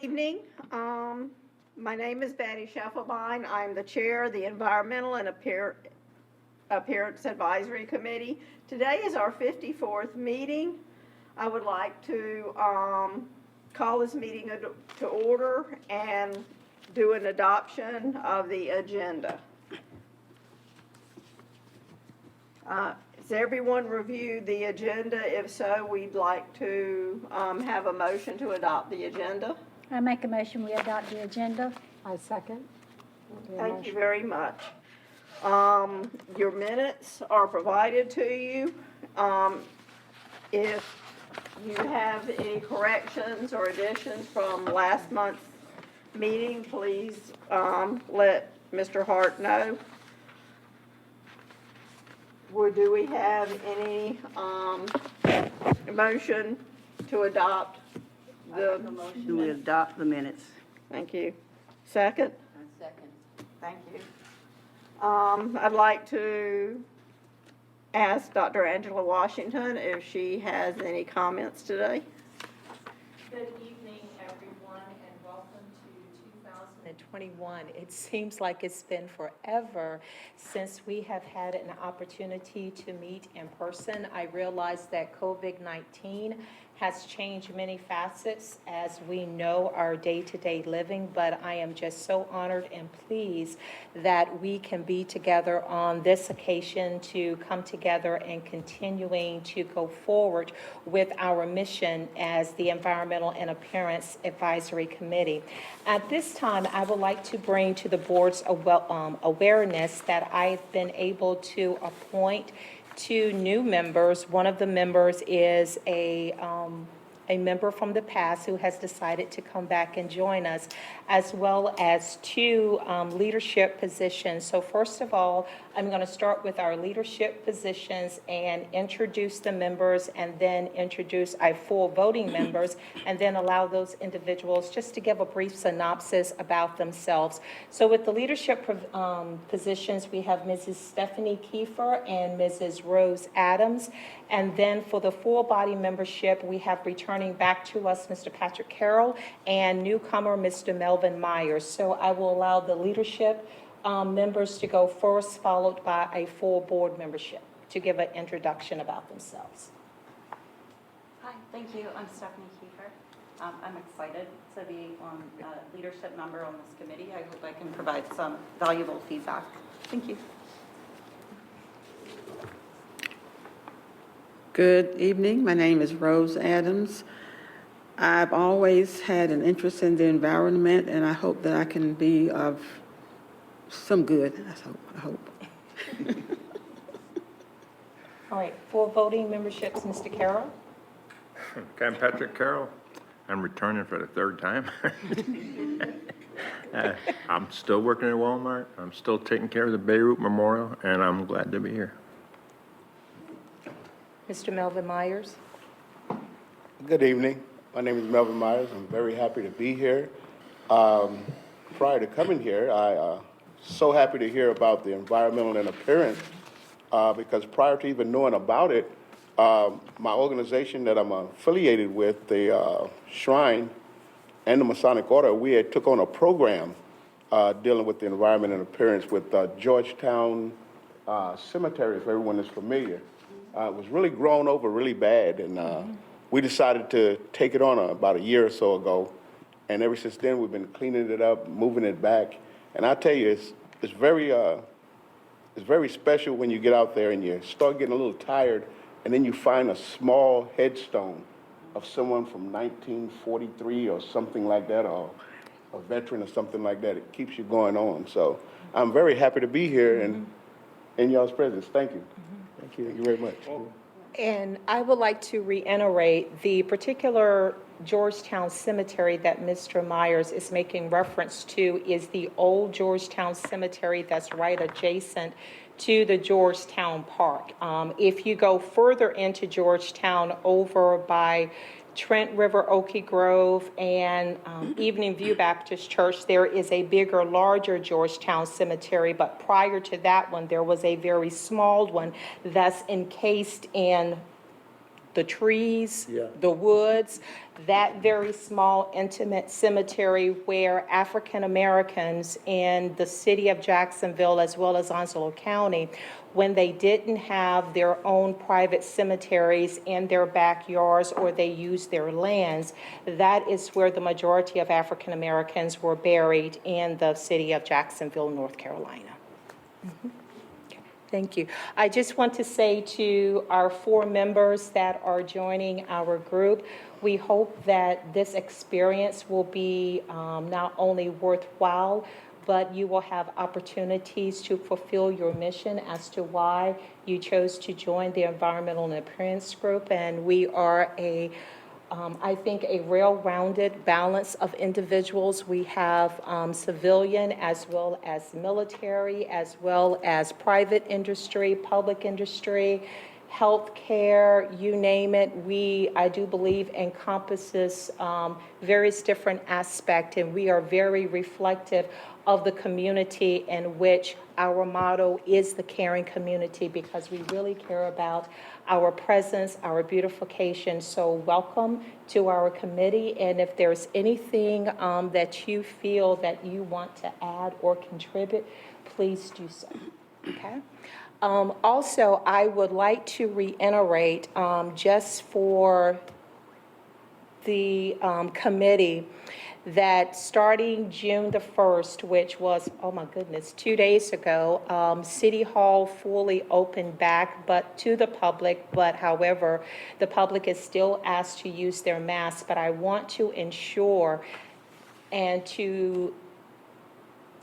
evening. My name is Betty Scheffelbein. I'm the chair of the Environmental and Appearance Advisory Committee. Today is our 54th meeting. I would like to call this meeting to order and do an adoption of the agenda. Has everyone reviewed the agenda? If so, we'd like to have a motion to adopt the agenda. I make a motion we adopt the agenda. I second. Thank you very much. Your minutes are provided to you. If you have any corrections or additions from last month's meeting, please let Mr. Hart know. Do we have any motion to adopt the? Do we adopt the minutes? Thank you. Second? Second. Thank you. I'd like to ask Dr. Angela Washington if she has any comments today. Good evening, everyone, and welcome to 2021. It seems like it's been forever since we have had an opportunity to meet in person. I realize that COVID-19 has changed many facets as we know our day-to-day living, but I am just so honored and pleased that we can be together on this occasion to come together and continuing to go forward with our mission as the Environmental and Appearance Advisory Committee. At this time, I would like to bring to the board's awareness that I've been able to appoint two new members. One of the members is a member from the past who has decided to come back and join us, as well as two leadership positions. So first of all, I'm going to start with our leadership positions and introduce the members, and then introduce our full voting members, and then allow those individuals just to give a brief synopsis about themselves. So with the leadership positions, we have Mrs. Stephanie Kiefer and Mrs. Rose Adams. And then for the full body membership, we have returning back to us Mr. Patrick Carroll and newcomer Mr. Melvin Myers. So I will allow the leadership members to go first, followed by a full board membership to give an introduction about themselves. Hi, thank you. I'm Stephanie Kiefer. I'm excited to be on a leadership member on this committee. I hope I can provide some valuable feedback. Thank you. Good evening. My name is Rose Adams. I've always had an interest in the environment, and I hope that I can be of some good. I hope. All right, full voting memberships, Mr. Carroll. Okay, I'm Patrick Carroll. I'm returning for the third time. I'm still working at Walmart. I'm still taking care of the Beirut Memorial, and I'm glad to be here. Mr. Melvin Myers. Good evening. My name is Melvin Myers. I'm very happy to be here. Prior to coming here, I so happy to hear about the environmental and appearance because prior to even knowing about it, my organization that I'm affiliated with, the Shrine and the Masonic Order, we had took on a program dealing with the environment and appearance with Georgetown Cemetery, if everyone is familiar. It was really grown over really bad, and we decided to take it on about a year or so ago. And ever since then, we've been cleaning it up, moving it back. And I tell you, it's very special when you get out there and you start getting a little tired, and then you find a small headstone of someone from 1943 or something like that, or a veteran or something like that. It keeps you going on. So I'm very happy to be here and in y'all's presence. Thank you. Thank you. Thank you very much. And I would like to reiterate the particular Georgetown Cemetery that Mr. Myers is making reference to is the old Georgetown Cemetery that's right adjacent to the Georgetown Park. If you go further into Georgetown over by Trent River, Okie Grove, and Evening View Baptist Church, there is a bigger, larger Georgetown Cemetery, but prior to that one, there was a very small one that's encased in the trees, Yeah. the woods, that very small, intimate cemetery where African Americans in the city of Jacksonville, as well as Onslow County, when they didn't have their own private cemeteries in their backyards or they used their lands, that is where the majority of African Americans were buried in the city of Jacksonville, North Carolina. Thank you. I just want to say to our 4 members that are joining our group, we hope that this experience will be not only worthwhile, but you will have opportunities to fulfill your mission as to why you chose to join the Environmental and Appearance Group. And we are I think, a well-rounded balance of individuals. We have civilian as well as military, as well as private industry, public industry, healthcare, you name it. I do believe, encompasses various different aspects, and we are very reflective of the community in which our motto is the caring community, because we really care about our presence, our beautification. So welcome to our committee, and if there's anything that you feel that you want to add or contribute, please do so, okay? Also, I would like to reiterate, just for the committee, that starting June the 1st, which was, oh my goodness, 2 days ago, City Hall fully opened back, but to the public, but however, the public is still asked to use their masks. But I want to ensure and to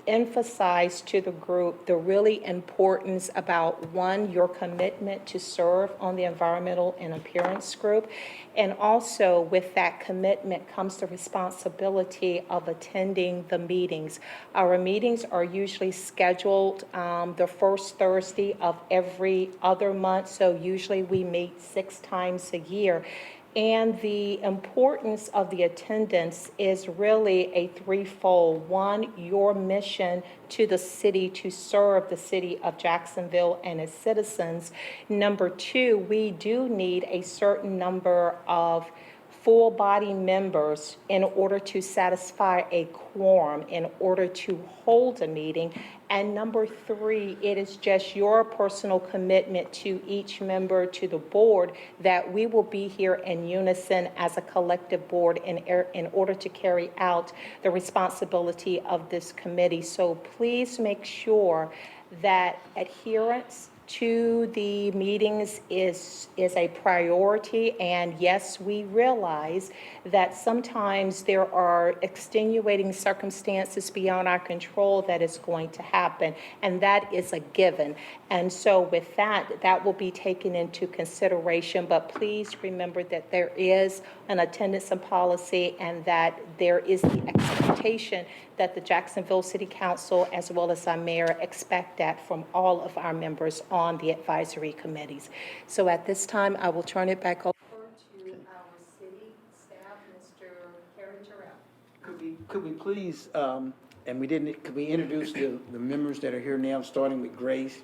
emphasize to the group the really importance about, one, your commitment to serve on the Environmental and Appearance Group, and also with that commitment comes the responsibility of attending the meetings. Our meetings are usually scheduled the first Thursday of every other month, so usually we meet 6 times a year. And the importance of the attendance is really a threefold. One, your mission to the city to serve the city of Jacksonville and its citizens. Number 2, we do need a certain number of full-body members in order to satisfy a quorum, in order to hold a meeting. And number 3, it is just your personal commitment to each member, to the board, that we will be here in unison as a collective board in order to carry out the responsibility of this committee. So please make sure that adherence to the meetings is a priority. And yes, we realize that sometimes there are extenuating circumstances beyond our control that is going to happen, and that is a given. And so with that, that will be taken into consideration. But please remember that there is an attendance and policy, and that there is the expectation that the Jacksonville City Council, as well as our mayor, expect that from all of our members on the advisory committees. So at this time, I will turn it back over to our city staff, Mr. Kerry Terrell. Could we please, could we introduce the members that are here now, starting with Grace?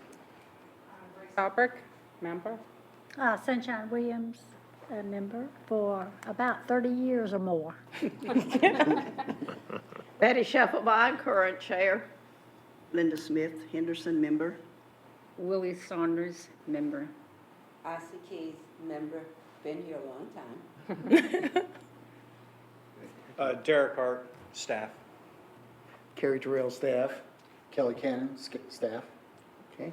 Albrecht, member. Sunshine Williams, a member for about 30 years or more. Betty Scheffelbein, current chair. Linda Smith, Henderson, member. Willie Saunders, member. Ossie Keys, member, been here a long time. Derek Hart, staff. Carrie Terrell, staff. Kelly Cannon, staff. Okay.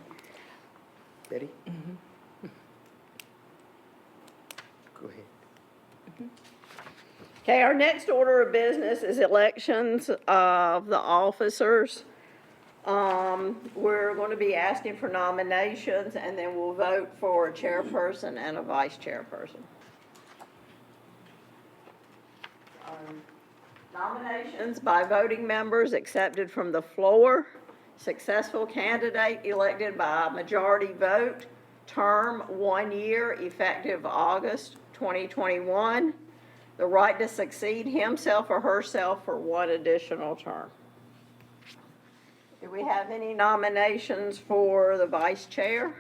Betty? Go ahead. Okay, our next order of business is elections of the officers. We're going to be asking for nominations, and then we'll vote for a chairperson and a vice chairperson. Nominations by voting members accepted from the floor. Successful candidate elected by majority vote. Term 1 year, effective August 2021. The right to succeed himself or herself for 1 additional term. Do we have any nominations for the vice chair?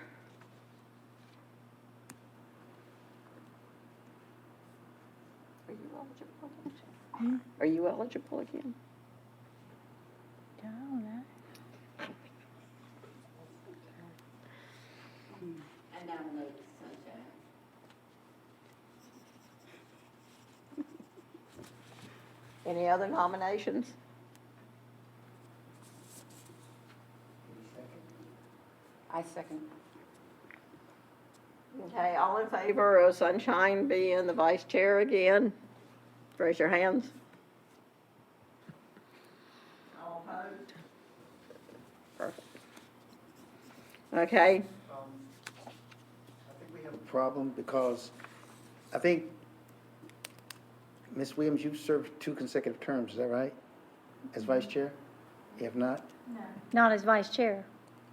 Are you eligible again? I don't know. I nominate Sunshine. Any other nominations? I second. Okay, all in favor of Sunshine being the vice chair again? Raise your hands. All opposed? Perfect. Okay, I think we have a problem because I think, Ms. Williams, you've served 2 consecutive terms, is that right? As vice chair? If not? Not as vice chair,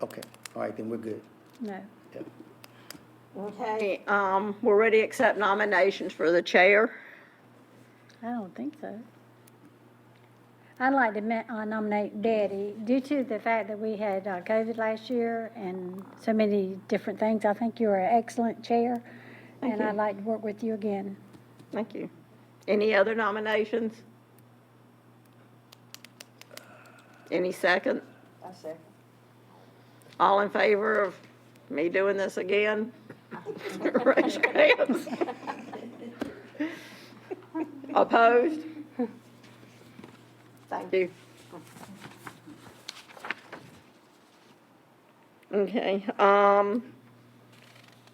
Okay, all right, then we're good. no. Yep. okay, we're ready to accept nominations for the chair. I don't think so. I'd like to nominate Betty. Due to the fact that we had COVID last year and so many different things, I think you're an excellent chair. Thank And you. I'd like to work with you again. Thank you. Any other nominations? Any second? I second. All in favor of me doing this again? Raise your hands. Opposed? Thank you. Okay,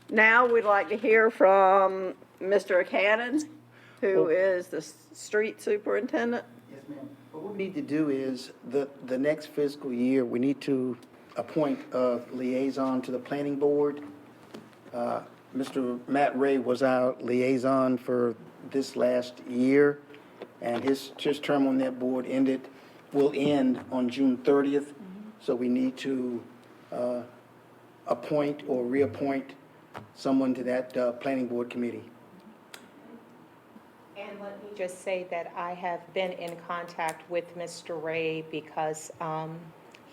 now we'd like to hear from Mr. Cannon, who is the street superintendent. Yes, ma'am. What we need to do is, the next fiscal year, we need to appoint a liaison to the planning board. Mr. Matt Ray was our liaison for this last year, and his term on that board will end on June 30th. So we need to appoint or reappoint someone to that planning board committee. And let me just say that I have been in contact with Mr. Ray because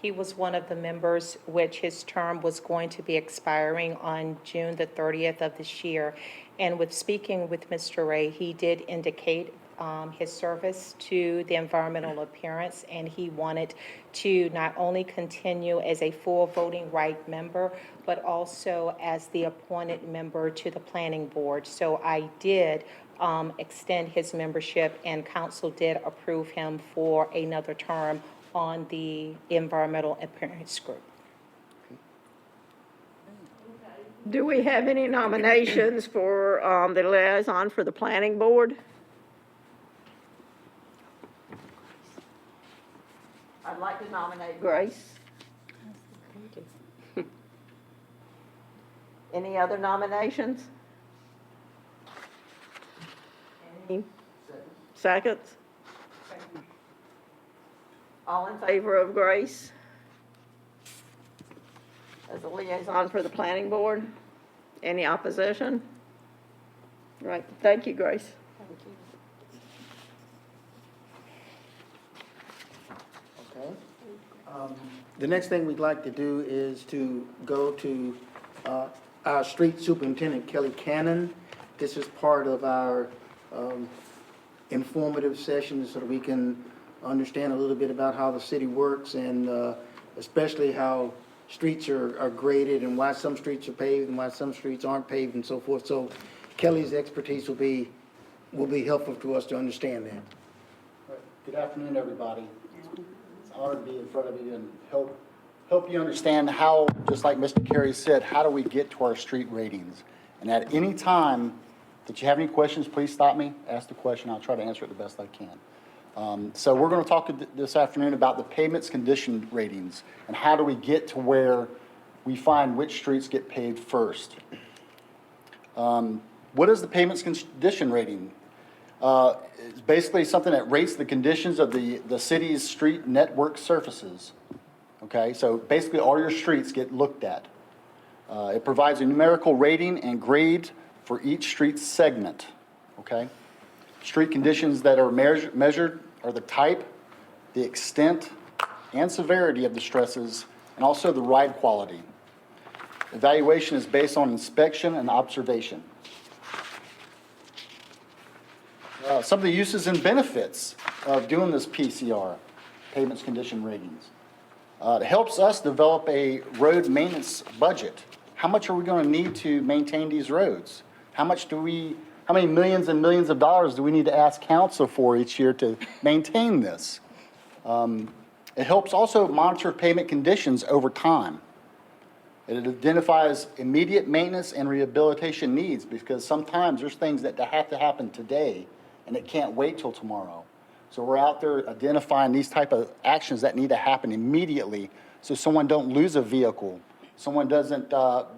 he was one of the members which his term was going to be expiring on June the 30th of this year. And with speaking with Mr. Ray, he did indicate his service to the environmental appearance, and he wanted to not only continue as a full voting right member, but also as the appointed member to the planning board. So I did extend his membership, and council did approve him for another term on the environmental appearance group. Do we have any nominations for the liaison for the planning board? I'd like to nominate Grace. Any other nominations? Any seconds? All in favor of Grace as a liaison for the planning board? Any opposition? Right, thank you, Grace. Okay. The next thing we'd like to do is to go to our street superintendent, Kelly Cannon. This is part of our informative session so that we can understand a little bit about how the city works and especially how streets are graded and why some streets are paved and why some streets aren't paved and so forth. So Kelly's expertise will be helpful to us to understand that. Good afternoon, everybody. It's an honor to be in front of you and help you understand how, just like Mr. Carey said, how do we get to our street ratings? And at any time that you have any questions, please stop me, ask the question. I'll try to answer it the best I can. So we're going to talk this afternoon about the pavement's condition ratings and how do we get to where we find which streets get paved first. What is the pavement's condition rating? It's basically something that rates the conditions of the city's street network surfaces. Okay, so basically all your streets get looked at. It provides a numerical rating and grade for each street segment. Okay, street conditions that are measured are the type, the extent, and severity of the stresses, and also the ride quality. Evaluation is based on inspection and observation. Some of the uses and benefits of doing this PCR, payments condition ratings. It helps us develop a road maintenance budget. How much are we going to need to maintain these roads? How many millions and millions of dollars do we need to ask council for each year to maintain this? It helps also monitor payment conditions over time. It identifies immediate maintenance and rehabilitation needs because sometimes there's things that have to happen today and it can't wait till tomorrow. So we're out there identifying these type of actions that need to happen immediately so someone don't lose a vehicle, someone doesn't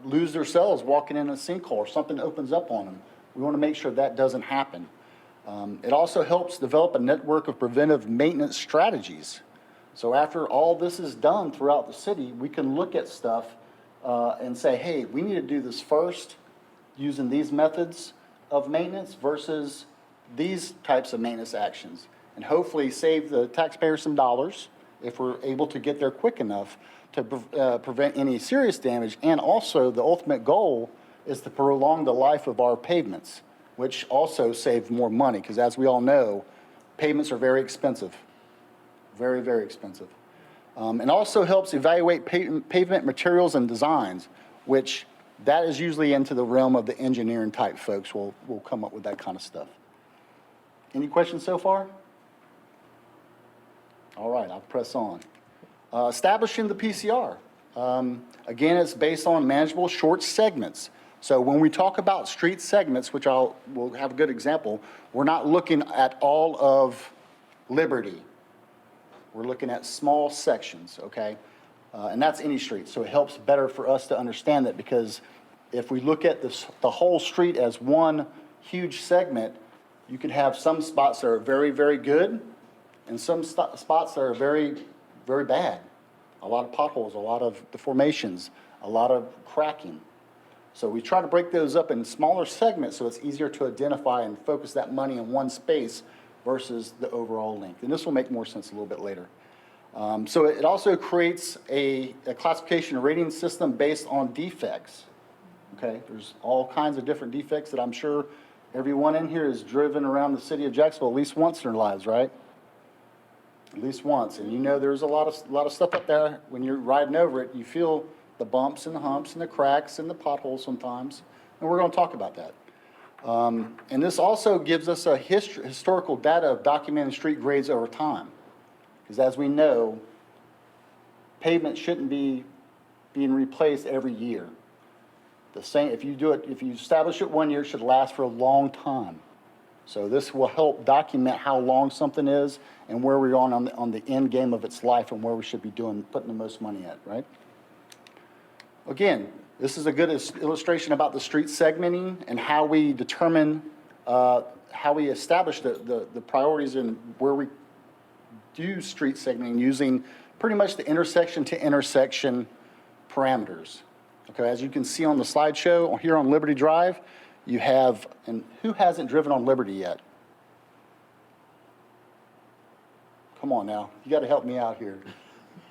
lose themselves walking in a sinkhole or something opens up on them. We want to make sure that doesn't happen. It also helps develop a network of preventive maintenance strategies. So after all this is done throughout the city, we can look at stuff and say, hey, we need to do this first using these methods of maintenance versus these types of maintenance actions. And hopefully save the taxpayer some dollars if we're able to get there quick enough to prevent any serious damage. And also the ultimate goal is to prolong the life of our pavements, which also save more money because as we all know, pavements are very expensive, very, very expensive. And also helps evaluate pavement materials and designs, which that is usually into the realm of the engineering type folks will come up with that kind of stuff. Any questions so far? All right, I'll press on. Establishing the PCR. Again, it's based on manageable short segments. So when we talk about street segments, which we'll have a good example, we're not looking at all of Liberty. We're looking at small sections, okay? And that's any street. So it helps better for us to understand that because if we look at the whole street as one huge segment, you can have some spots that are very, very good and some spots that are very, very bad. A lot of potholes, a lot of deformations, a lot of cracking. So we try to break those up in smaller segments so it's easier to identify and focus that money in one space versus the overall length. And this will make more sense a little bit later. So it also creates a classification and rating system based on defects. Okay, there's all kinds of different defects that I'm sure everyone in here has driven around the city of Jacksonville at least once in their lives, right? At least once. And you know there's a lot of stuff up there. When you're riding over it, you feel the bumps and the humps and the cracks and the potholes sometimes. And we're going to talk about that. And this also gives us a historical data of documented street grades over time. Because as we know, pavement shouldn't be being replaced every year. The same, if you establish it 1 year, it should last for a long time. So this will help document how long something is and where we're on the end game of its life and where we should be putting the most money at, right? Again, this is a good illustration about the street segmenting and how we determine, how we establish the priorities and where we do street segmenting using pretty much the intersection to intersection parameters. Okay, as you can see on the slideshow here on Liberty Drive, you have, and who hasn't driven on Liberty yet? Come on now, you got to help me out here.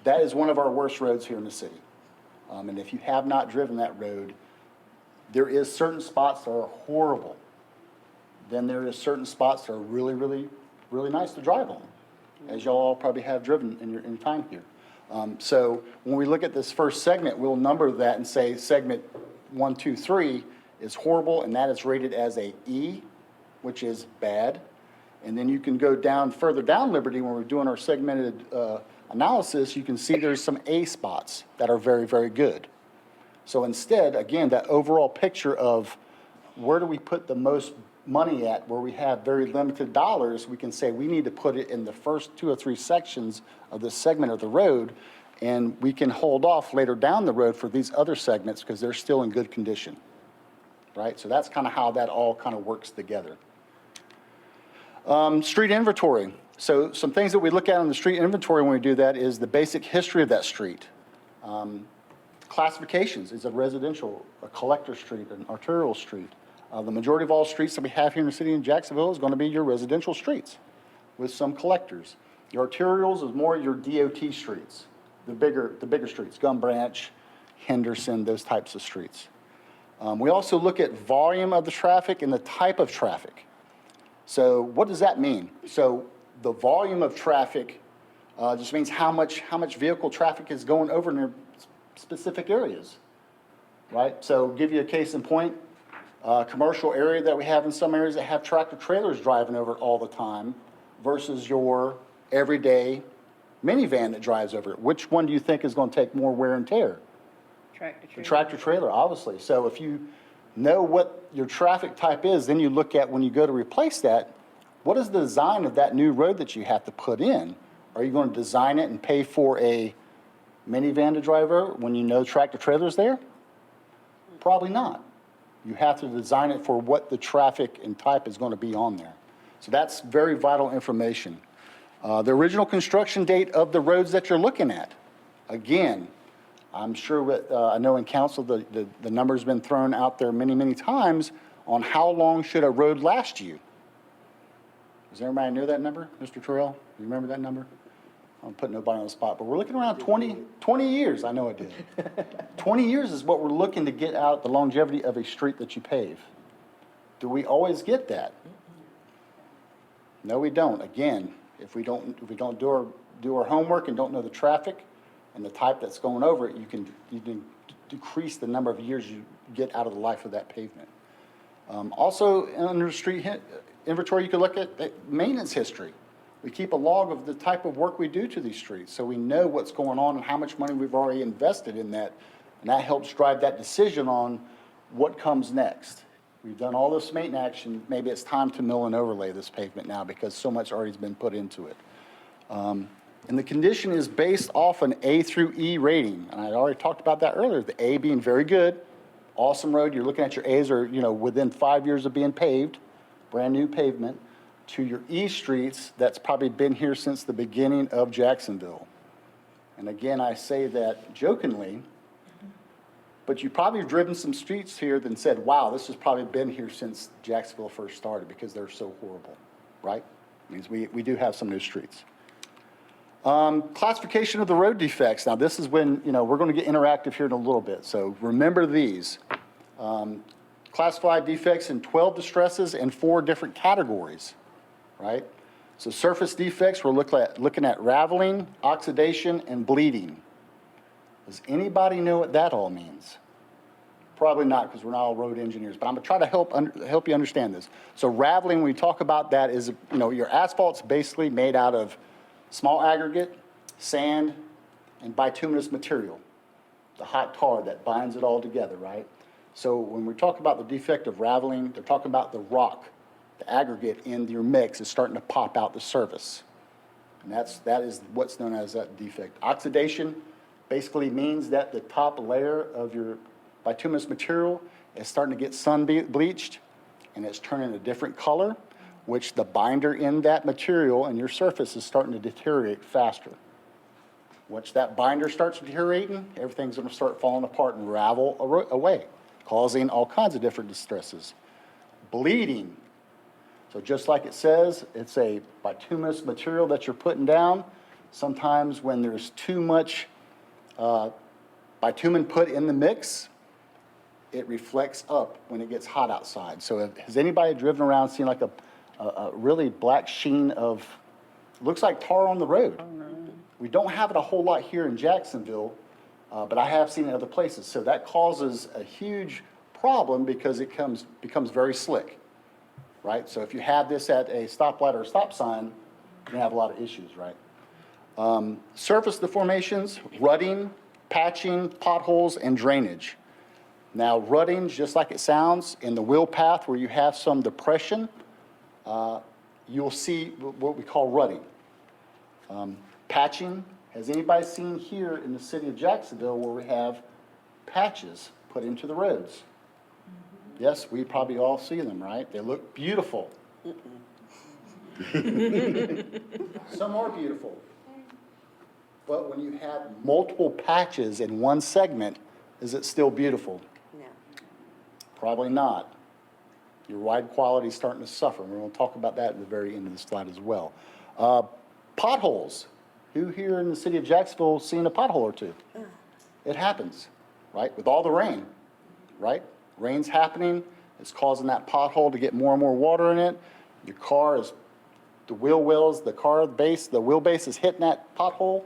That is one of our worst roads here in the city. And if you have not driven that road, there is certain spots that are horrible. Then there is certain spots that are really, really, really nice to drive on, as y'all all probably have driven in your time here. So when we look at this first segment, we'll number that and say segment 1, 2, 3 is horrible, and that is rated as a E, which is bad. And then you can go down further down Liberty when we're doing our segmented analysis, you can see there's some A spots that are very, very good. So instead, again, that overall picture of where do we put the most money at, where we have very limited dollars, we can say we need to put it in the first 2 or 3 sections of this segment of the road, and we can hold off later down the road for these other segments because they're still in good condition, right? So that's kind of how that all kind of works together. Street inventory. So some things that we look at on the street inventory when we do that is the basic history of that street. Classifications, is a residential, a collector street, an arterial street. The majority of all streets that we have here in the city in Jacksonville is going to be your residential streets with some collectors. Your arterials is more your DOT streets, the bigger streets, Gum Branch, Henderson, those types of streets. We also look at volume of the traffic and the type of traffic. So what does that mean? So the volume of traffic just means how much vehicle traffic is going over in their specific areas, right? So give you a case in point, commercial area that we have in some areas that have tractor trailers driving over it all the time versus your everyday minivan that drives over it. Which one do you think is going to take more wear and tear? The tractor trailer, obviously. So if you know what your traffic type is, then you look at when you go to replace that, what is the design of that new road that you have to put in? Are you going to design it and pay for a minivan to drive over when you know tractor trailer's there? Probably not. You have to design it for what the traffic and type is going to be on there. So that's very vital information. The original construction date of the roads that you're looking at, again, I'm sure I know in council the number's been thrown out there many, many times on how long should a road last you. Does everybody know that number? Mr. Terrell, do you remember that number? I'm putting nobody on the spot, but we're looking around 20 years. I know it did. 20 years is what we're looking to get out the longevity of a street that you pave. Do we always get that? No, we don't. Again, if we don't do our homework and don't know the traffic and the type that's going over it, you can decrease the number of years you get out of the life of that pavement. Also, under street inventory, you can look at maintenance history. We keep a log of the type of work we do to these streets, so we know what's going on and how much money we've already invested in that, and that helps drive that decision on what comes next. We've done all this maintenance action, maybe it's time to mill and overlay this pavement now because so much already has been put into it. And the condition is based off an A through E rating, and I already talked about that earlier, the A being very good, awesome road, you're looking at your A's are, within 5 years of being paved, brand new pavement, to your E streets that's probably been here since the beginning of Jacksonville. And again, I say that jokingly, but you probably have driven some streets here and said, wow, this has probably been here since Jacksonville first started because they're so horrible, right? Means we do have some new streets. Classification of the road defects. Now this is when, we're going to get interactive here in a little bit. So remember these. Classified defects in 12 distresses and 4 different categories, right? So surface defects, we're looking at raveling, oxidation, and bleeding. Does anybody know what that all means? Probably not, because we're not all road engineers, but I'm going to try to help you understand this. So raveling, when we talk about that, is, your asphalt's basically made out of small aggregate, sand, and bituminous material, the hot tar that binds it all together, right? So when we talk about the defect of raveling, they're talking about the rock, the aggregate in your mix is starting to pop out the surface. And that is what's known as that defect. Oxidation basically means that the top layer of your bituminous material is starting to get sun bleached and it's turning a different color, which the binder in that material and your surface is starting to deteriorate faster. Once that binder starts deteriorating, everything's going to start falling apart and ravel away, causing all kinds of different distresses. Bleeding. So just like it says, it's a bituminous material that you're putting down. Sometimes when there's too much bitumen put in the mix, it reflects up when it gets hot outside. So has anybody driven around seen like a really black sheen of, looks like tar on the road? We don't have it a whole lot here in Jacksonville, but I have seen it in other places. So that causes a huge problem because it becomes very slick, right? So if you have this at a stoplight or a stop sign, you're gonna have a lot of issues, right? Surface deformations, rutting, patching, potholes, and drainage. Now, rutting, just like it sounds, in the wheel path where you have some depression, you'll see what we call rutting. Patching, has anybody seen here in the city of Jacksonville where we have patches put into the roads? Yes, we probably all see them, right? They look beautiful. Some are beautiful. But when you have multiple patches in one segment, is it still beautiful? No. Probably not. Your ride quality is starting to suffer. We're going to talk about that at the very end of the slide as well. Potholes. Who here in the city of Jacksonville has seen a pothole or two? It happens, right? With all the rain, right? Rain's happening. It's causing that pothole to get more and more water in it. Your car is, the wheelbase is hitting that pothole,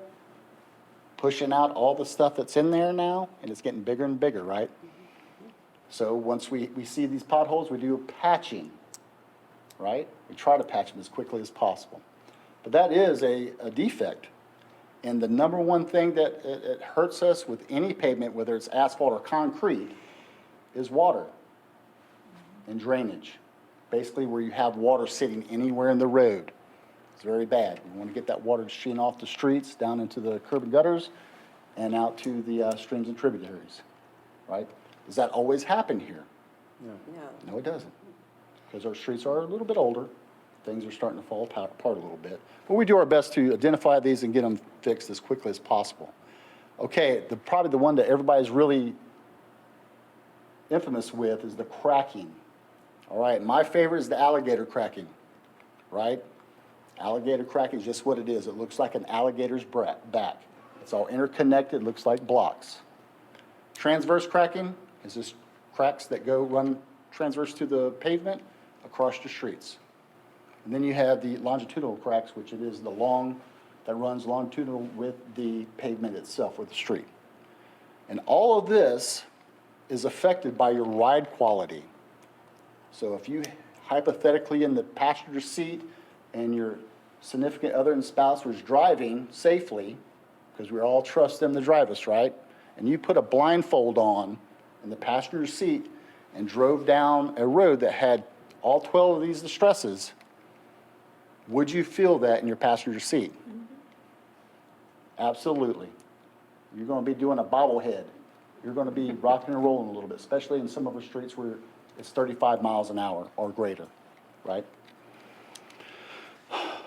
pushing out all the stuff that's in there now, and it's getting bigger and bigger, right? So once we see these potholes, we do patching, right? We try to patch them as quickly as possible. But that is a defect. And the number one thing that it hurts us with any pavement, whether it's asphalt or concrete, is water and drainage. Basically where you have water sitting anywhere in the road. It's very bad. We want to get that water streaming off the streets, down into the curb and gutters, and out to the streams and tributaries, right? Does that always happen here? No. No, it doesn't. Because our streets are a little bit older. Things are starting to fall apart a little bit. But we do our best to identify these and get them fixed as quickly as possible. Okay, probably the one that everybody's really infamous with is the cracking. All right, my favorite is the alligator cracking, right? Alligator cracking is just what it is. It looks like an alligator's back. It's all interconnected, looks like blocks. Transverse cracking is just cracks that run transverse to the pavement across the streets. And then you have the longitudinal cracks, which it is that runs longitudinal with the pavement itself, with the street. And all of this is affected by your ride quality. So if you hypothetically in the passenger seat and your significant other and spouse was driving safely, because we all trust them to drive us, right? And you put a blindfold on in the passenger seat and drove down a road that had all 12 of these distresses, would you feel that in your passenger seat? Mm-hmm. Absolutely. You're going to be doing a bobblehead. You're going to be rocking and rolling a little bit, especially in some of the streets where it's 35 miles an hour or greater, right?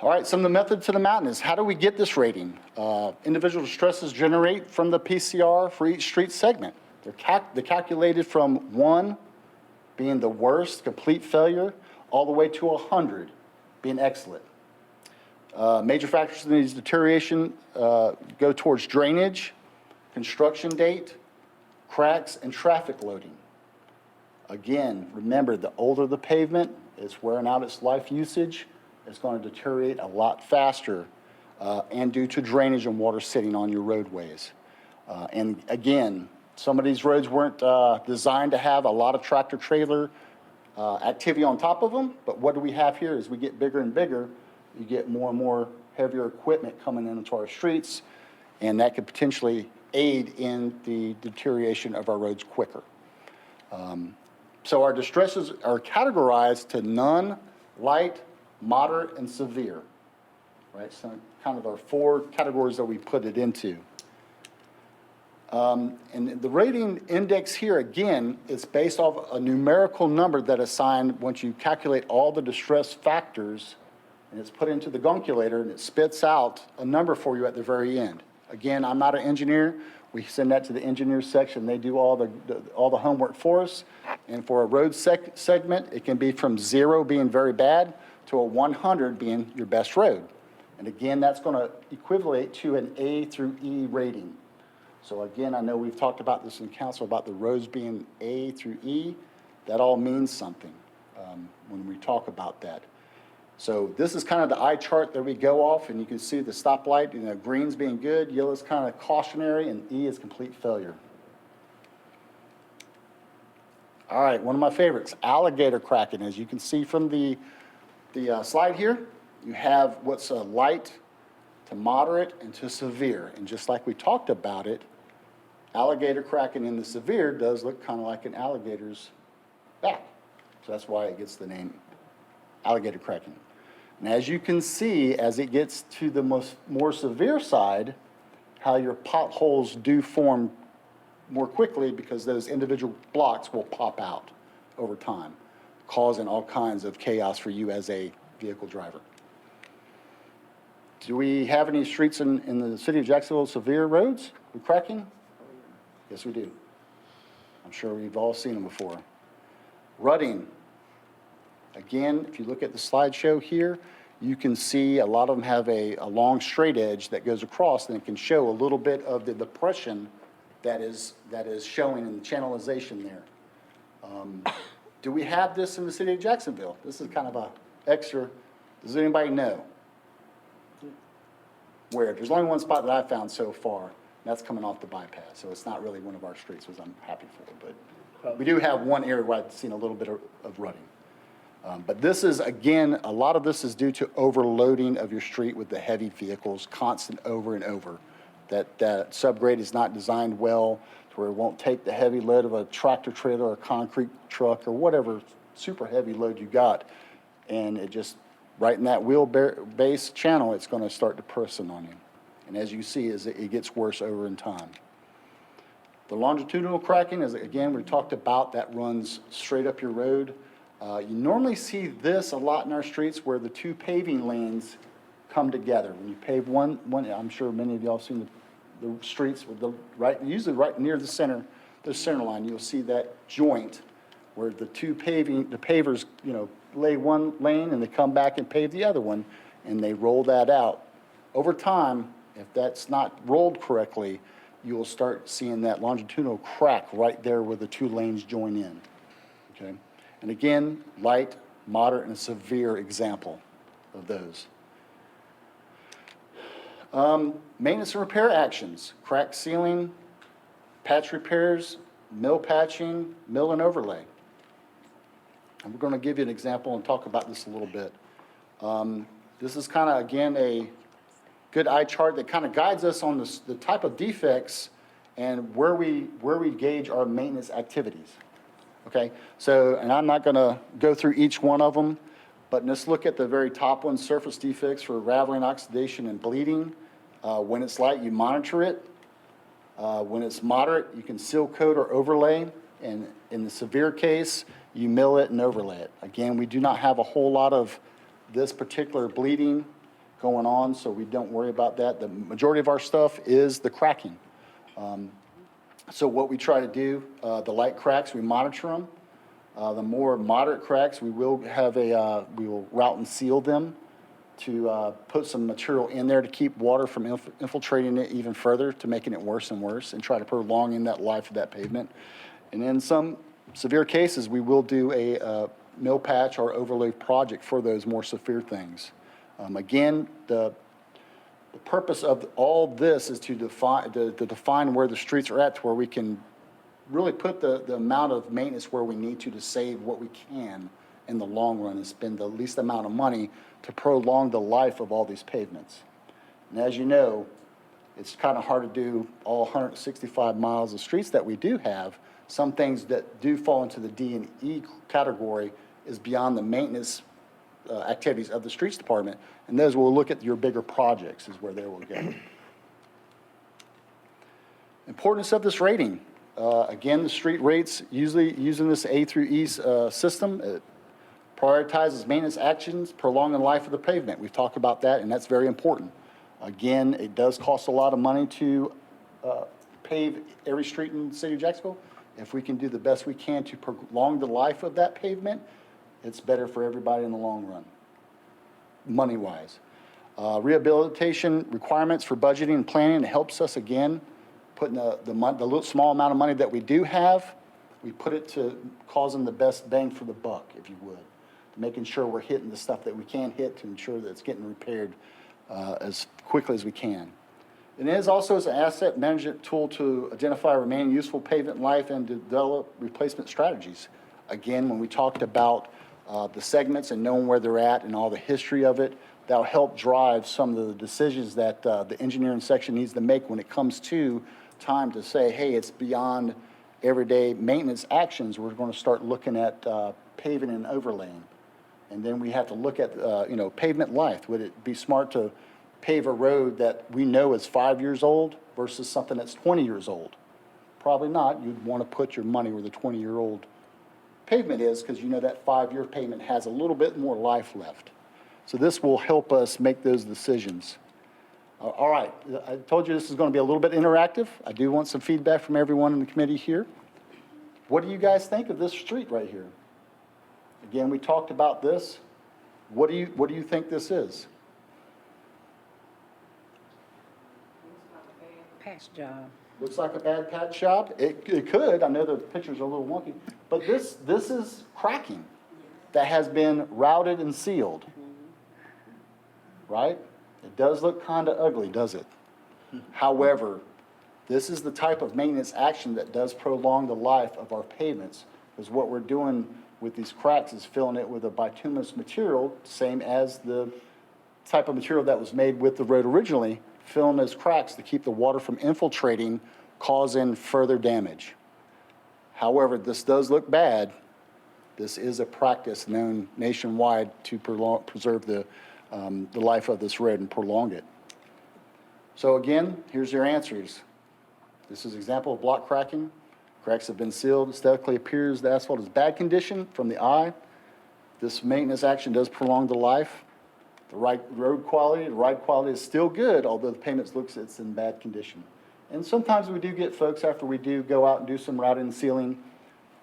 All right, some of the methods to the madness. How do we get this rating? Individual distresses generate from the PCR for each street segment. They're calculated from 1 being the worst, complete failure, all the way to 100 being excellent. Major factors in these deterioration go towards drainage, construction date, cracks, and traffic loading. Again, remember, the older the pavement, it's wearing out its life usage, it's going to deteriorate a lot faster, and due to drainage and water sitting on your roadways. And again, some of these roads weren't designed to have a lot of tractor-trailer activity on top of them, but what do we have here? As we get bigger and bigger, you get more and more heavier equipment coming into our streets, and that could potentially aid in the deterioration of our roads quicker. So our distresses are categorized to none, light, moderate, and severe, right? So kind of our 4 categories that we put it into. And the rating index here, again, is based off a numerical number that is assigned once you calculate all the distress factors, and it's put into the gunculator, and it spits out a number for you at the very end. Again, I'm not an engineer. We send that to the engineer section. They do all the homework for us. And for a road segment, it can be from 0 being very bad to a 100 being your best road. And again, that's going to equivalent to an A through E rating. So again, I know we've talked about this in council about the roads being A through E. That all means something when we talk about that. So this is kind of the eye chart that we go off, and you can see the stoplight, green's being good, yellow's kind of cautionary, and E is complete failure. All right, one of my favorites, alligator cracking. As you can see from the slide here, you have what's a light to moderate and to severe. And just like we talked about it, alligator cracking in the severe does look kind of like an alligator's back. So that's why it gets the name alligator cracking. And as you can see, as it gets to the more severe side, how your potholes do form more quickly because those individual blocks will pop out over time, causing all kinds of chaos for you as a vehicle driver. Do we have any streets in the city of Jacksonville severe roads with cracking? Yes, we do. I'm sure we've all seen them before. Rutting. Again, if you look at the slideshow here, you can see a lot of them have a long straight edge that goes across, and it can show a little bit of the depression that is showing in the channelization there. Do we have this in the city of Jacksonville? This is kind of a extra, does anybody know? Where? There's only one spot that I found so far, and that's coming off the bypass, so it's not really one of our streets, which I'm happy for, but we do have one area where I've seen a little bit of rutting. But this is, again, a lot of this is due to overloading of your street with the heavy vehicles, constant over and over. That subgrade is not designed well to where it won't take the heavy load of a tractor trailer or a concrete truck or whatever super heavy load you got. And it just, right in that wheelbase channel, it's going to start depressing on you. And as you see, it gets worse over in time. The longitudinal cracking is, again, we talked about, that runs straight up your road. You normally see this a lot in our streets where the two paving lanes come together. When you pave one, I'm sure many of y'all have seen the streets with usually right near the center line, you'll see that joint where the pavers, lay one lane and they come back and pave the other one, and they roll that out. Over time, if that's not rolled correctly, you will start seeing that longitudinal crack right there where the two lanes join in, okay? And again, light, moderate, and severe example of those. Maintenance and repair actions, crack sealing, patch repairs, mill patching, mill and overlay. And we're going to give you an example and talk about this a little bit. This is kind of, again, a good eye chart that kind of guides us on the type of defects and where we gauge our maintenance activities. Okay, so, and I'm not going to go through each one of them, but let's look at the very top one, surface defects for raveling, oxidation, and bleeding. When it's light, you monitor it. When it's moderate, you can seal coat or overlay. And in the severe case, you mill it and overlay it. Again, we do not have a whole lot of this particular bleeding going on, so we don't worry about that. The majority of our stuff is the cracking. So what we try to do, the light cracks, we monitor them. The more moderate cracks, we will route and seal them to put some material in there to keep water from infiltrating it even further, to making it worse and worse, and try to prolong in that life of that pavement. And in some severe cases, we will do a mill patch or overlay project for those more severe things. Again, the purpose of all this is to define where the streets are at, to where we can really put the amount of maintenance where we need to save what we can in the long run and spend the least amount of money to prolong the life of all these pavements. And as you know, it's kind of hard to do all 165 miles of streets that we do have. Some things that do fall into the D and E category is beyond the maintenance activities of the streets department, and those will look at your bigger projects is where they will go. Importance of this rating. Again, the street rates, usually using this A through E system, it prioritizes maintenance actions, prolonging the life of the pavement. We've talked about that, and that's very important. Again, it does cost a lot of money to pave every street in the city of Jacksonville. If we can do the best we can to prolong the life of that pavement, it's better for everybody in the long run, money-wise. Rehabilitation requirements for budgeting and planning, it helps us, again, putting the little small amount of money that we do have, we put it to causing the best bang for the buck, if you would. Making sure we're hitting the stuff that we can hit to ensure that it's getting repaired as quickly as we can. And it is also as an asset management tool to identify remaining useful pavement life and develop replacement strategies. Again, when we talked about the segments and knowing where they're at and all the history of it, that'll help drive some of the decisions that the engineering section needs to make when it comes to time to say, hey, it's beyond everyday maintenance actions. We're going to start looking at paving and overlaying. And then we have to look at, pavement life. Would it be smart to pave a road that we know is 5 years old versus something that's 20 years old? Probably not. You'd want to put your money where the 20-year-old pavement is, because you know that 5-year pavement has a little bit more life left. So this will help us make those decisions. All right, I told you this is going to be a little bit interactive. I do want some feedback from everyone in the committee here. What do you guys think of this street right here? Again, we talked about this. What do you think this is? Patch job. Looks like a bad patch job. It could. I know the pictures are a little wonky, but this is cracking. that has been routed and sealed, right? It does look kind of ugly, does it? However, this is the type of maintenance action that does prolong the life of our pavements, because what we're doing with these cracks is filling it with a bituminous material, same as the type of material that was made with the road originally, filling those cracks to keep the water from infiltrating, causing further damage. However, this does look bad. This is a practice known nationwide to preserve the life of this road and prolong it. So again, here's your answers. This is an example of block cracking. Cracks have been sealed. Aesthetically appears the asphalt is bad condition from the eye. This maintenance action does prolong the life. The ride quality is still good, although the pavement looks it's in bad condition. And sometimes we do get folks, after we do go out and do some routing and sealing,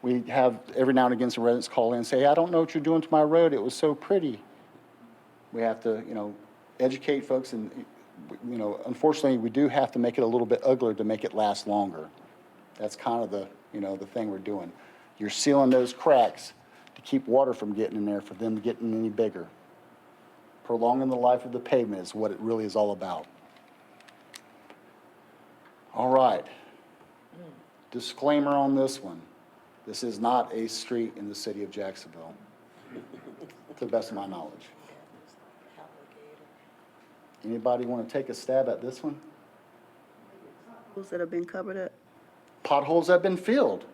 we have every now and again some residents call in and say, I don't know what you're doing to my road. It was so pretty. We have to, educate folks, and, unfortunately, we do have to make it a little bit uglier to make it last longer. That's kind of the thing we're doing. You're sealing those cracks to keep water from getting in there, for them getting any bigger. Prolonging the life of the pavement is what it really is all about. All right. Disclaimer on this one. This is not a street in the city of Jacksonville, to the best of my knowledge. Anybody want to take a stab at this one? Those that have been covered up. Potholes have been filled.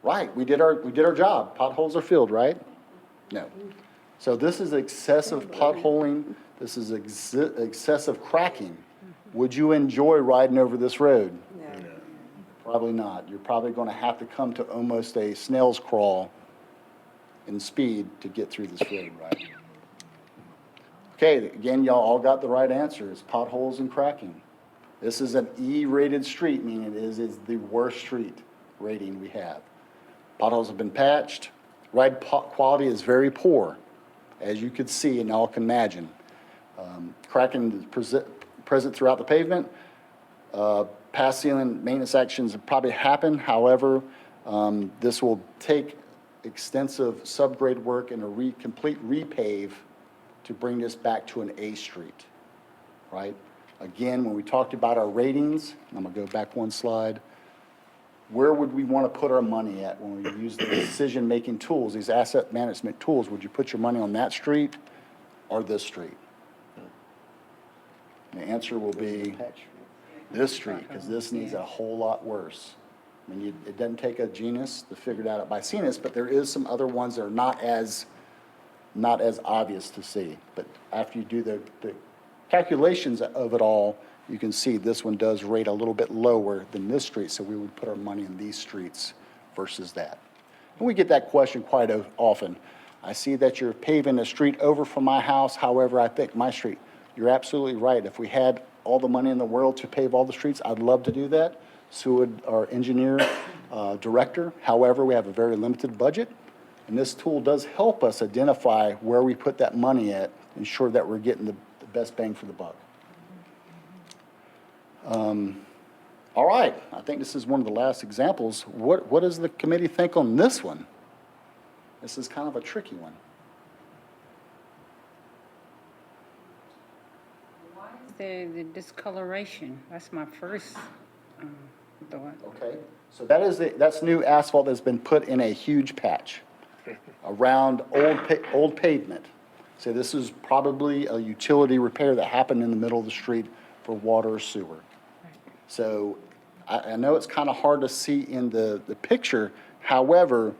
Right, we did our job. Potholes are filled, right? No. So this is excessive potholing. This is excessive cracking. Would you enjoy riding over this road? No. Probably not. You're probably going to have to come to almost a snail's crawl in speed to get through this road, right? Okay, again, y'all all got the right answer. It's potholes and cracking. This is an E-rated street, meaning it is the worst street rating we have. Potholes have been patched. Ride quality is very poor, as you could see and all can imagine. Cracking is present throughout the pavement. Past sealing maintenance actions have probably happened. However, this will take extensive subgrade work and a complete repave to bring this back to an A street, right? Again, when we talked about our ratings, I'm gonna go back one slide, where would we want to put our money at when we use the decision-making tools, these asset management tools? Would you put your money on that street or this street? The answer will be this street, because this needs a whole lot worse. I mean, it doesn't take a genius to figure it out by seeing this, but there is some other ones that are not as obvious to see. But after you do the calculations of it all, you can see this one does rate a little bit lower than this street, so we would put our money in these streets versus that. And we get that question quite often. I see that you're paving a street over from my house, however, I think my street. You're absolutely right. If we had all the money in the world to pave all the streets, I'd love to do that. So would our engineer, director. However, we have a very limited budget, and this tool does help us identify where we put that money at, ensure that we're getting the best bang for the buck. All right, I think this is one of the last examples. What does the committee think on this one? This is kind of a tricky one. Why is there the discoloration? That's my first thought. Okay, so that's new asphalt that's been put in a huge patch around old pavement. So this is probably a utility repair that happened in the middle of the street for water or sewer. So I know it's kind of hard to see in the picture. However,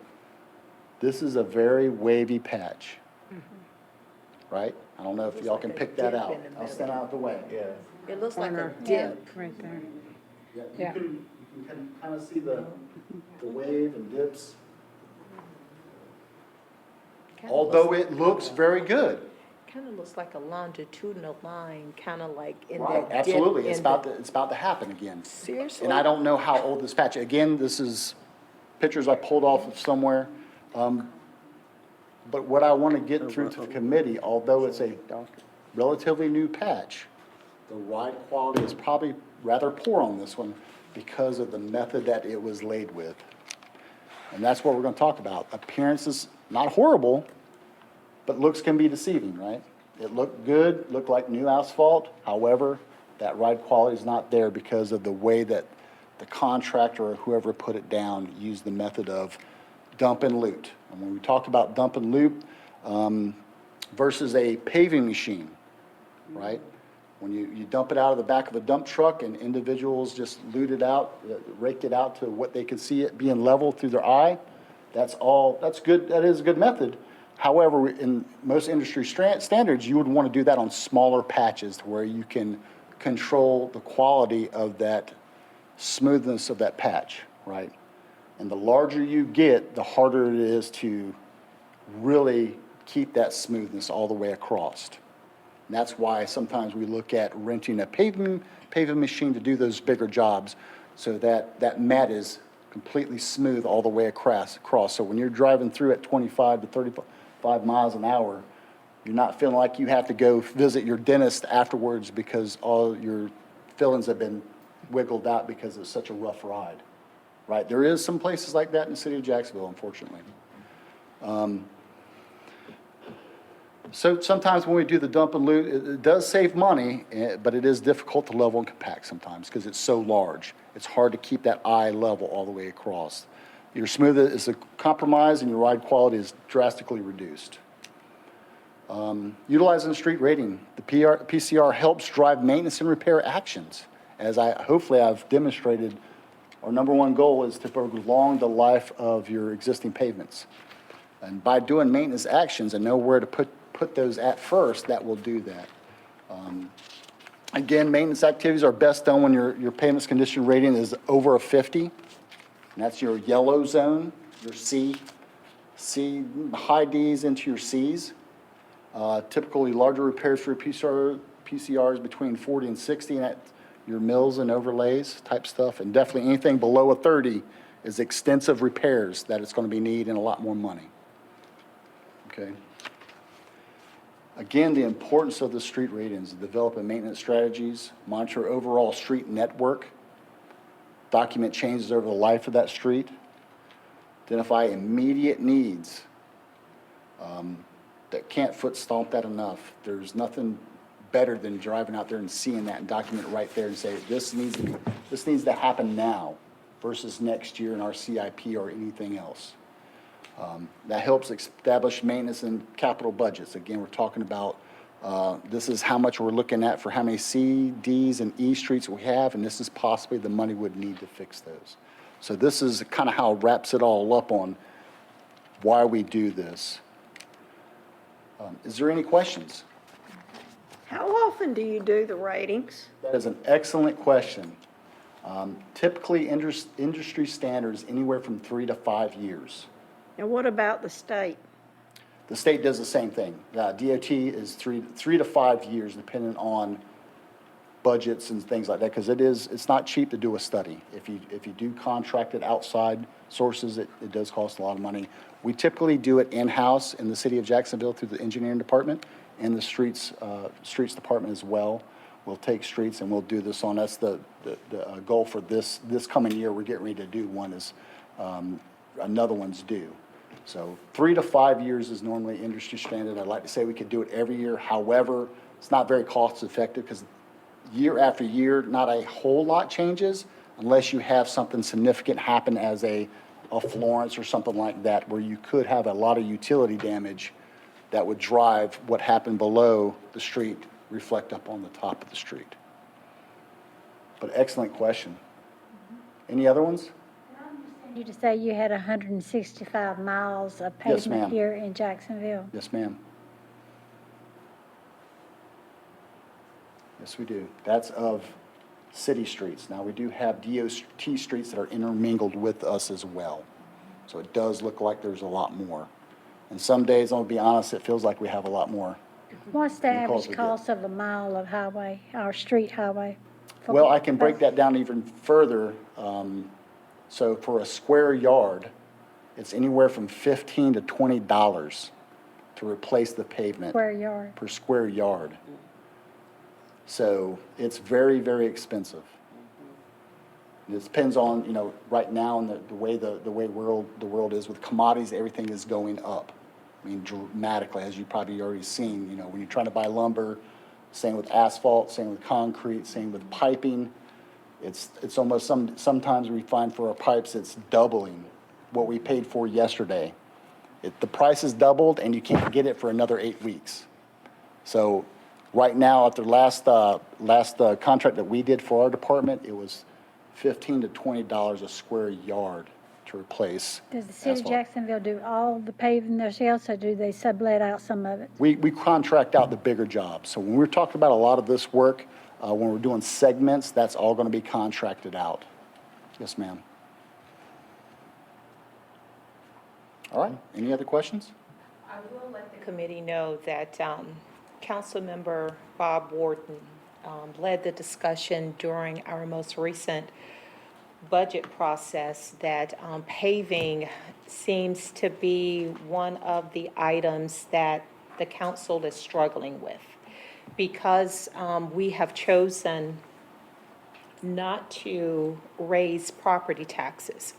this is a very wavy patch, right? I don't know if y'all can pick that out. I'll stand out of the way. Yeah. It looks like a Corner. dip. Right there. Yeah, you can kind of see the wave and dips. Although it looks very good. Kind of looks like a longitudinal line, kind of like in Right, that dip. absolutely. It's about to happen again. Seriously? And I don't know how old this patch, again, this is pictures I pulled off of somewhere. But what I want to get through to the committee, although it's a relatively new patch, the ride quality is probably rather poor on this one because of the method that it was laid with. And that's what we're going to talk about. Appearance is not horrible, But looks can be deceiving, right? It looked good, looked like new asphalt. However, that ride quality is not there because of the way that the contractor or whoever put it down used the method of dump and loot. And when we talk about dump and loot versus a paving machine, right? When you dump it out of the back of a dump truck and individuals just loot it out, rake it out to what they can see it being level through their eye, that's good, that is a good method. However, in most industry standards, you would want to do that on smaller patches to where you can control the quality of that smoothness of that patch, right? And the larger you get, the harder it is to really keep that smoothness all the way across. And that's why sometimes we look at renting a paving machine to do those bigger jobs so that that mat is completely smooth all the way across. So when you're driving through at 25 to 35 miles an hour, you're not feeling like you have to go visit your dentist afterwards because all your fillings have been wiggled out because it's such a rough ride, right? There is some places like that in the city of Jacksonville, unfortunately. So sometimes when we do the dump and loot, it does save money, but it is difficult to level and compact sometimes because it's so large. It's hard to keep that eye level all the way across. Your smoothness is a compromise and your ride quality is drastically reduced. Utilizing the street rating, the PCR helps drive maintenance and repair actions. As hopefully I've demonstrated, our number one goal is to prolong the life of your existing pavements. And by doing maintenance actions and know where to put those at first, that will do that. Again, maintenance activities are best done when your pavement's condition rating is over a 50. And that's your yellow zone, your C, high Ds into your Cs. Typically larger repairs for PCRs between 40 and 60, and that's your mills and overlays type stuff. And definitely anything below a 30 is extensive repairs that it's going to be need and a lot more money. Okay. Again, the importance of the street ratings, develop maintenance strategies, monitor overall street network, document changes over the life of that street, identify immediate needs. That can't foot stomp that enough. There's nothing better than driving out there and seeing that and document it right there and say, this needs to happen now versus next year in our CIP or anything else. That helps establish maintenance and capital budgets. Again, we're talking about this is how much we're looking at for how many C, Ds, and E streets we have, and this is possibly the money would need to fix those. So this is kind of how it wraps it all up on why we do this. Is there any questions? How often do you do the ratings? That is an excellent question. Typically, industry standards anywhere from 3 to 5 years. And what about the state? The state does the same thing. DOT is three to 5 years, depending on budgets and things like that, because it's not cheap to do a study. If you do contract it outside sources, it does cost a lot of money. We typically do it in-house in the city of Jacksonville through the engineering department and the streets department as well. We'll take streets and we'll do this on. That's the goal for this coming year. We're getting ready to do one is another one's due. So 3 to 5 years is normally industry standard. I'd like to say we could do it every year. However, it's not very cost effective because year after year, not a whole lot changes unless you have something significant happen as a Florence or something like that, where you could have a lot of utility damage that would drive what happened below the street reflect up on the top of the street. But excellent question. Any other ones? You to say you had 165 miles of Yes, ma'am. pavement here in Jacksonville. Yes, ma'am. Yes, we do. That's of city streets. Now, we do have DOT streets that are intermingled with us as well. So it does look like there's a lot more. And some days, I'll be honest, it feels like we have a lot more. What's the Because average we get- cost of a mile of highway, our street highway? Well, I can break that down even further. So for a square yard, it's anywhere from $15 to $20 to replace the pavement. Square yard. Per square yard. So it's very, very expensive. It depends on, right now and the way the world is with commodities, everything is going up. I mean, dramatically, as you've probably already seen, you know, when you're trying to buy lumber, same with asphalt, same with concrete, same with piping. It's almost sometimes we find for our pipes, it's doubling what we paid for yesterday. The price is doubled and you can't get it for another 8 weeks. So right now, at the last contract that we did for our department, it was $15 to $20 a square yard to replace Does the city of asphalt. Jacksonville do all the paving themselves, or do they sublet out some of it? We contract out the bigger jobs. So when we're talking about a lot of this work, when we're doing segments, that's all going to be contracted out. Yes, ma'am. All right, any other questions? I will let the committee know that Councilmember Bob Warden led the discussion during our most recent budget process that paving seems to be one of the items that the council is struggling with. Because we have chosen not to raise property taxes.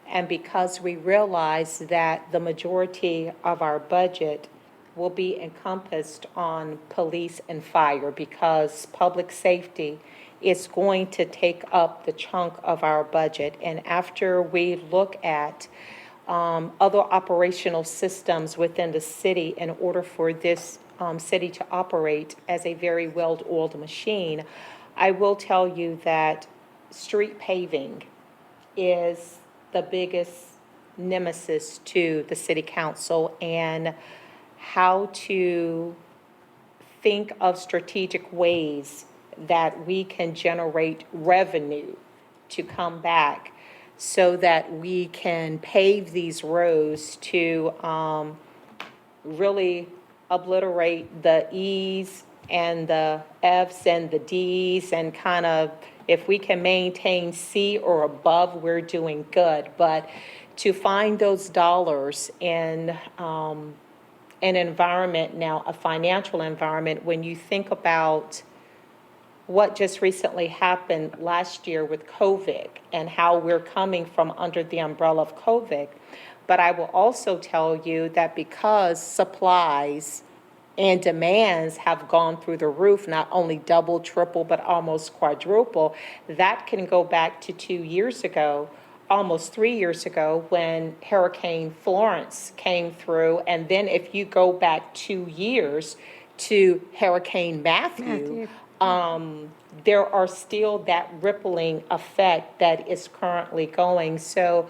And because we realize that the majority of our budget will be encompassed on police and fire, because public safety is going to take up the chunk of our budget. And after we look at other operational systems within the city in order for this city to operate as a very well-oiled machine, I will tell you that street paving is the biggest nemesis to the city council, and how to think of strategic ways that we can generate revenue to come back so that we can pave these roads to really obliterate the E's and the F's and the D's, and kind of, if we can maintain C or above, we're doing good. But to find those dollars in an environment now, a financial environment, when you think about what just recently happened last year with COVID and how we're coming from under the umbrella of COVID. But I will also tell you that because supplies and demands have gone through the roof, not only double, triple, but almost quadruple, that can go back to 2 years ago, almost 3 years ago, when Hurricane Florence came through. And then if you go back 2 years to Hurricane Matthew, there are still that rippling effect that is currently going. So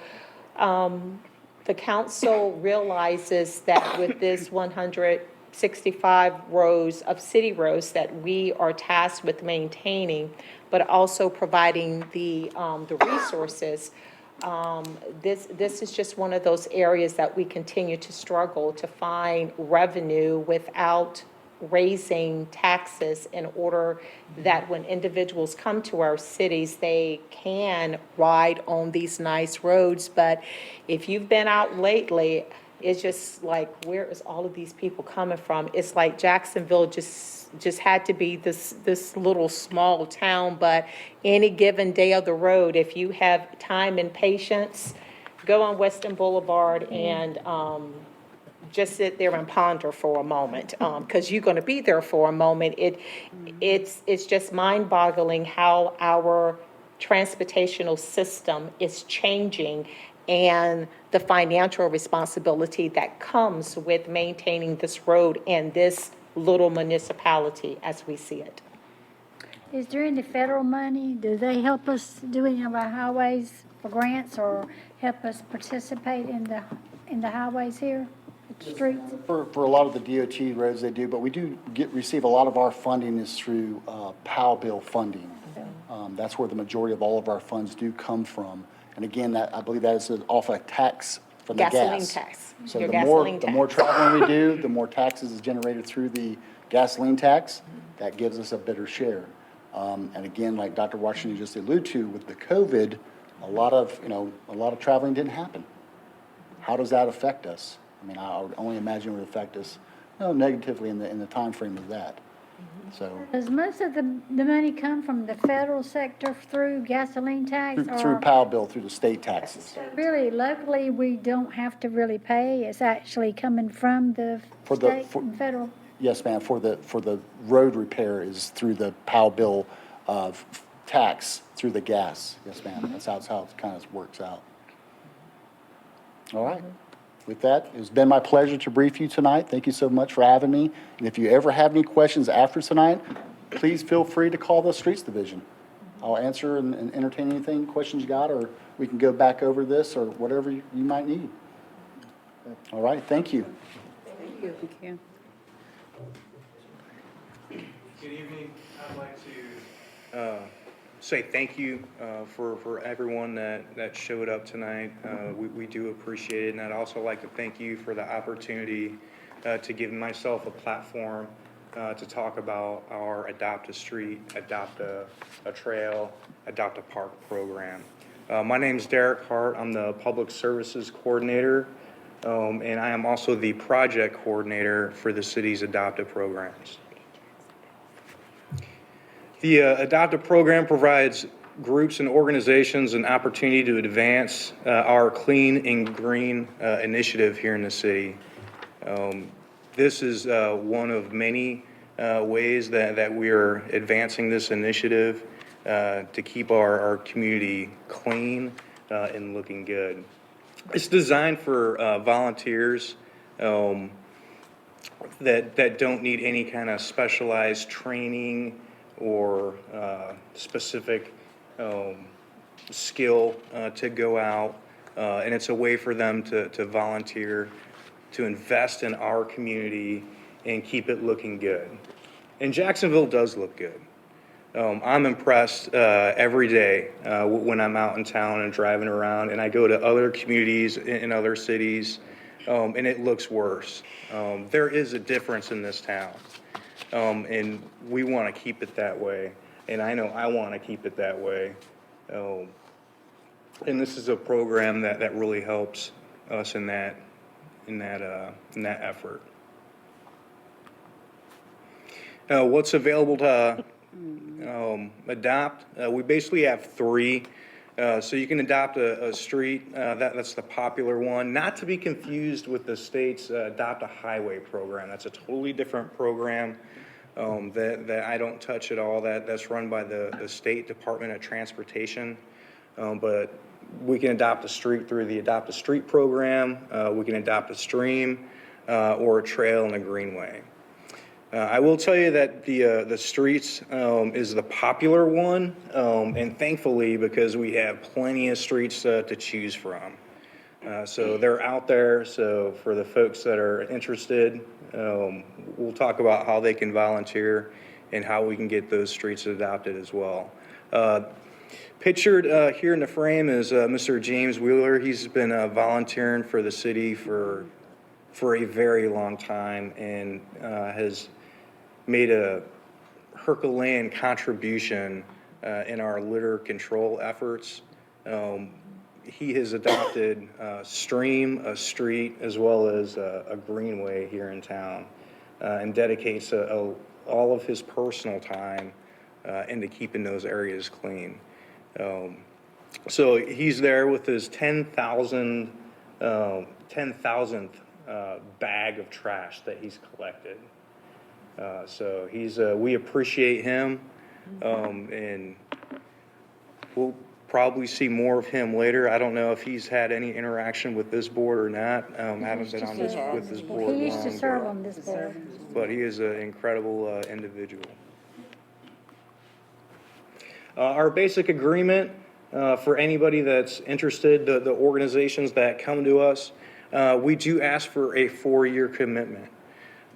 the council realizes that with this 165 rows of city roads that we are tasked with maintaining, but also providing the resources, this is just one of those areas that we continue to struggle to find revenue without raising taxes, in order that when individuals come to our cities, they can ride on these nice roads. But if you've been out lately, it's just like, where is all of these people coming from? It's like Jacksonville just had to be this little small town, but any given day of the road, if you have time and patience, go on Western Boulevard and just sit there and ponder for a moment, because you're going to be there for a moment. It's just mind-boggling how our transportational system is changing, and the financial responsibility that comes with maintaining this road in this little municipality as we see it. Is there any federal money? Do they help us do any of our highways for grants, or help us participate in the highways here, the streets? For a lot of the DOT roads, they do, but we do receive a lot of our funding is through POW bill funding. That's where the majority of all of our funds do come from. And again, I believe that is off a tax from the gas. Gasoline tax. So Your the gasoline more tax. traveling we do, the more taxes is generated through the gasoline tax. That gives us a better share. And again, like Dr. Washington just alluded to, with the COVID, a lot of traveling didn't happen. How does that affect us? I mean, I would only imagine it would affect us, negatively in the time frame of that. So, Does most of the money come from the federal sector through gasoline tax? through Or Powell bill, through the state taxes. really locally, we don't have to really pay? It's actually coming from the For the- state and federal? Yes, ma'am, for the road repair is through the Powell bill of tax through the gas. Yes, ma'am, that's how it kind of works out. All right. With that, it's been my pleasure to brief you tonight. Thank you so much for having me. And if you ever have any questions after tonight, please feel free to call the Streets Division. I'll answer and entertain anything, questions you got, or we can go back over this or whatever you might need. All right, thank you. Thank you. Good evening. I'd like to say thank you for everyone that showed up tonight. We do appreciate it, and I'd also like to thank you for the opportunity to give myself a platform to talk about our Adopt a Street, Adopt a Trail, Adopt a Park program. My name is Derek Hart. I'm the Public Services Coordinator, and I am also the Project Coordinator for the city's adoptive programs. The adoptive program provides groups and organizations an opportunity to advance our clean and green initiative here in the city. This is one of many ways that we are advancing this initiative to keep our community clean and looking good. It's designed for volunteers that don't need any kind of specialized training or specific skill to go out, and it's a way for them to volunteer, to invest in our community and keep it looking good. And Jacksonville does look good. I'm impressed every day when I'm out in town and driving around, and I go to other communities in other cities, and it looks worse. There is a difference in this town. And we want to keep it that way, and I know I want to keep it that way. And this is a program that really helps us in that effort. What's available to adopt? We basically have three. So you can adopt a street, that's the popular one, not to be confused with the state's Adopt a Highway program. That's a totally different program that I don't touch at all. That's run by the State Department of Transportation. But we can adopt a street through the Adopt a Street program. We can adopt a stream or a trail and a greenway. I will tell you that the streets is the popular one, and thankfully, because we have plenty of streets to choose from. So they're out there, so for the folks that are interested, we'll talk about how they can volunteer and how we can get those streets adopted as well. Pictured here in the frame is Mr. James Wheeler. He's been volunteering for the city for a very long time and has made a Herculean contribution in our litter control efforts. He has adopted a stream, a street, as well as a greenway here in town, and dedicates all of his personal time into keeping those areas clean. So he's there with his 10,000th bag of trash that he's collected. So we appreciate him, and we'll probably see more of him later. I don't know if he's had any interaction with this board or not. Haven't been on with this board He used to long, serve on this board. but he is an incredible individual. Our basic agreement for anybody that's interested, the organizations that come to us, we do ask for a 4-year commitment.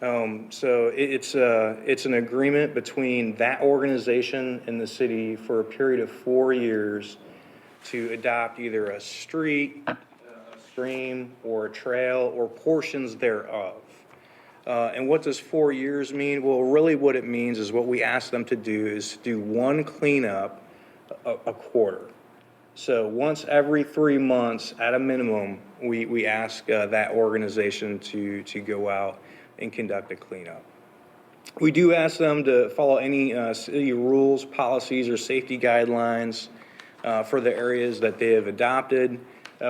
So it's an agreement between that organization and the city for a period of 4 years to adopt either a street, a stream, or a trail, or portions thereof. And what does 4 years mean? Well, really what it means is what we ask them to do is do one cleanup a quarter. So once every 3 months, at a minimum, we ask that organization to go out and conduct a cleanup. We do ask them to follow any city rules, policies, or safety guidelines for the areas that they have adopted.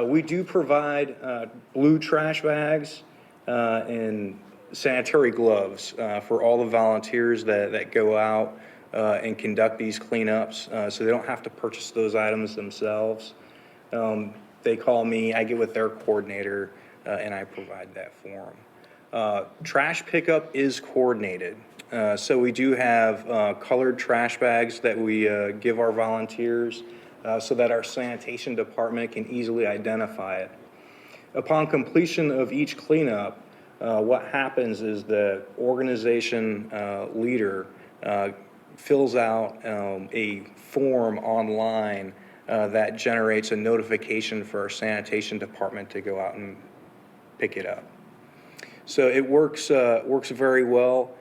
We do provide blue trash bags and sanitary gloves for all the volunteers that go out and conduct these cleanups, so they don't have to purchase those items themselves. They call me, I get with their coordinator, and I provide that for them. Trash pickup is coordinated. So we do have colored trash bags that we give our volunteers so that our sanitation department can easily identify it. Upon completion of each cleanup, what happens is the organization leader fills out a form online that generates a notification for our sanitation department to go out and pick it up. So it works very well.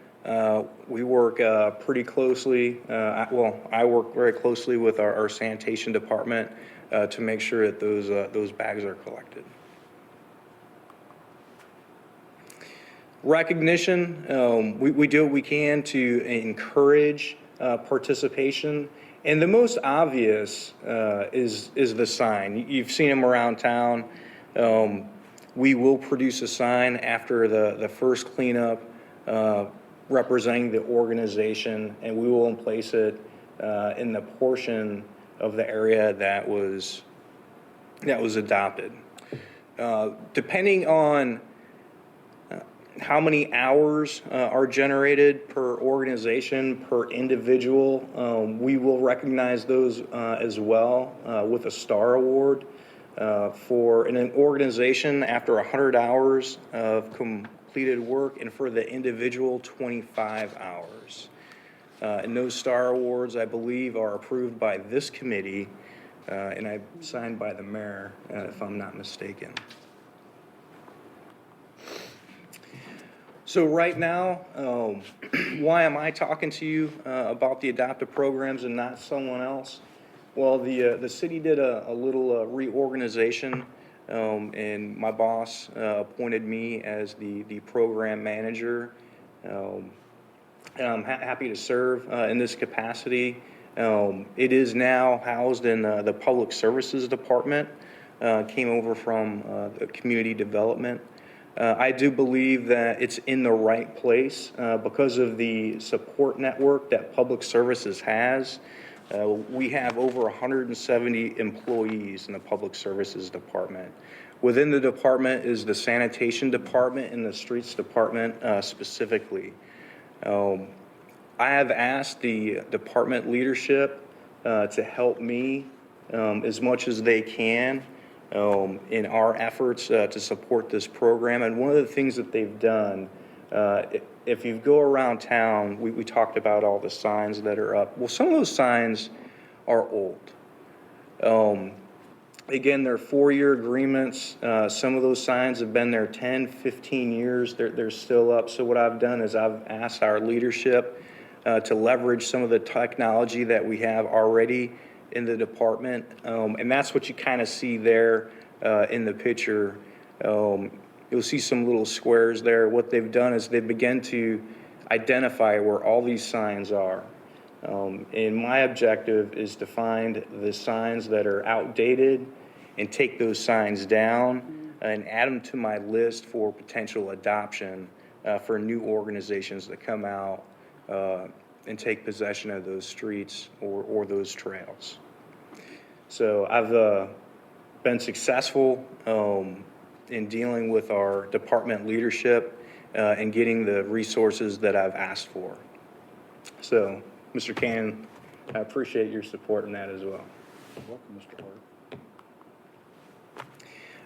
We work pretty closely, I work very closely with our sanitation department to make sure that those bags are collected. Recognition, we do what we can to encourage participation. And the most obvious is the sign. You've seen them around town. We will produce a sign after the first cleanup representing the organization, and we will place it in the portion of the area that was adopted. Depending on how many hours are generated per organization, per individual, we will recognize those as well with a star award. For an organization, after 100 hours of completed work, and for the individual, 25 hours. And those star awards, I believe, are approved by this committee, and I signed by the mayor, if I'm not mistaken. So right now, why am I talking to you about the adoptive programs and not someone else? Well, the city did a little reorganization, and my boss appointed me as the program manager. And I'm happy to serve in this capacity. It is now housed in the Public Services Department, came over from the Community Development. I do believe that it's in the right place because of the support network that Public Services has. We have over 170 employees in the Public Services Department. Within the department is the Sanitation Department and the Streets Department specifically. I have asked the department leadership to help me as much as they can in our efforts to support this program. And one of the things that they've done, if you go around town, we talked about all the signs that are up. Well, some of those signs are old. Again, they're 4-year agreements. Some of those signs have been there 10, 15 years. They're still up. So what I've done is I've asked our leadership to leverage some of the technology that we have already in the department. And that's what you kind of see there in the picture. You'll see some little squares there. What they've done is they've begun to identify where all these signs are. And my objective is to find the signs that are outdated and take those signs down and add them to my list for potential adoption for new organizations that come out and take possession of those streets or those trails. So I've been successful in dealing with our department leadership and getting the resources that I've asked for. So, Mr. Cannon, I appreciate your support in that as well. Welcome, Mr.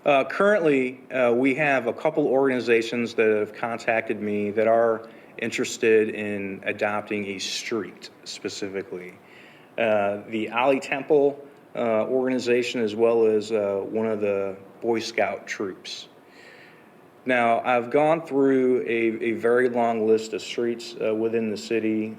Hart. Currently, we have a couple organizations that have contacted me that are interested in adopting a street specifically. The Alley Temple organization, as well as one of the Boy Scout troops. Now, I've gone through a very long list of streets within the city,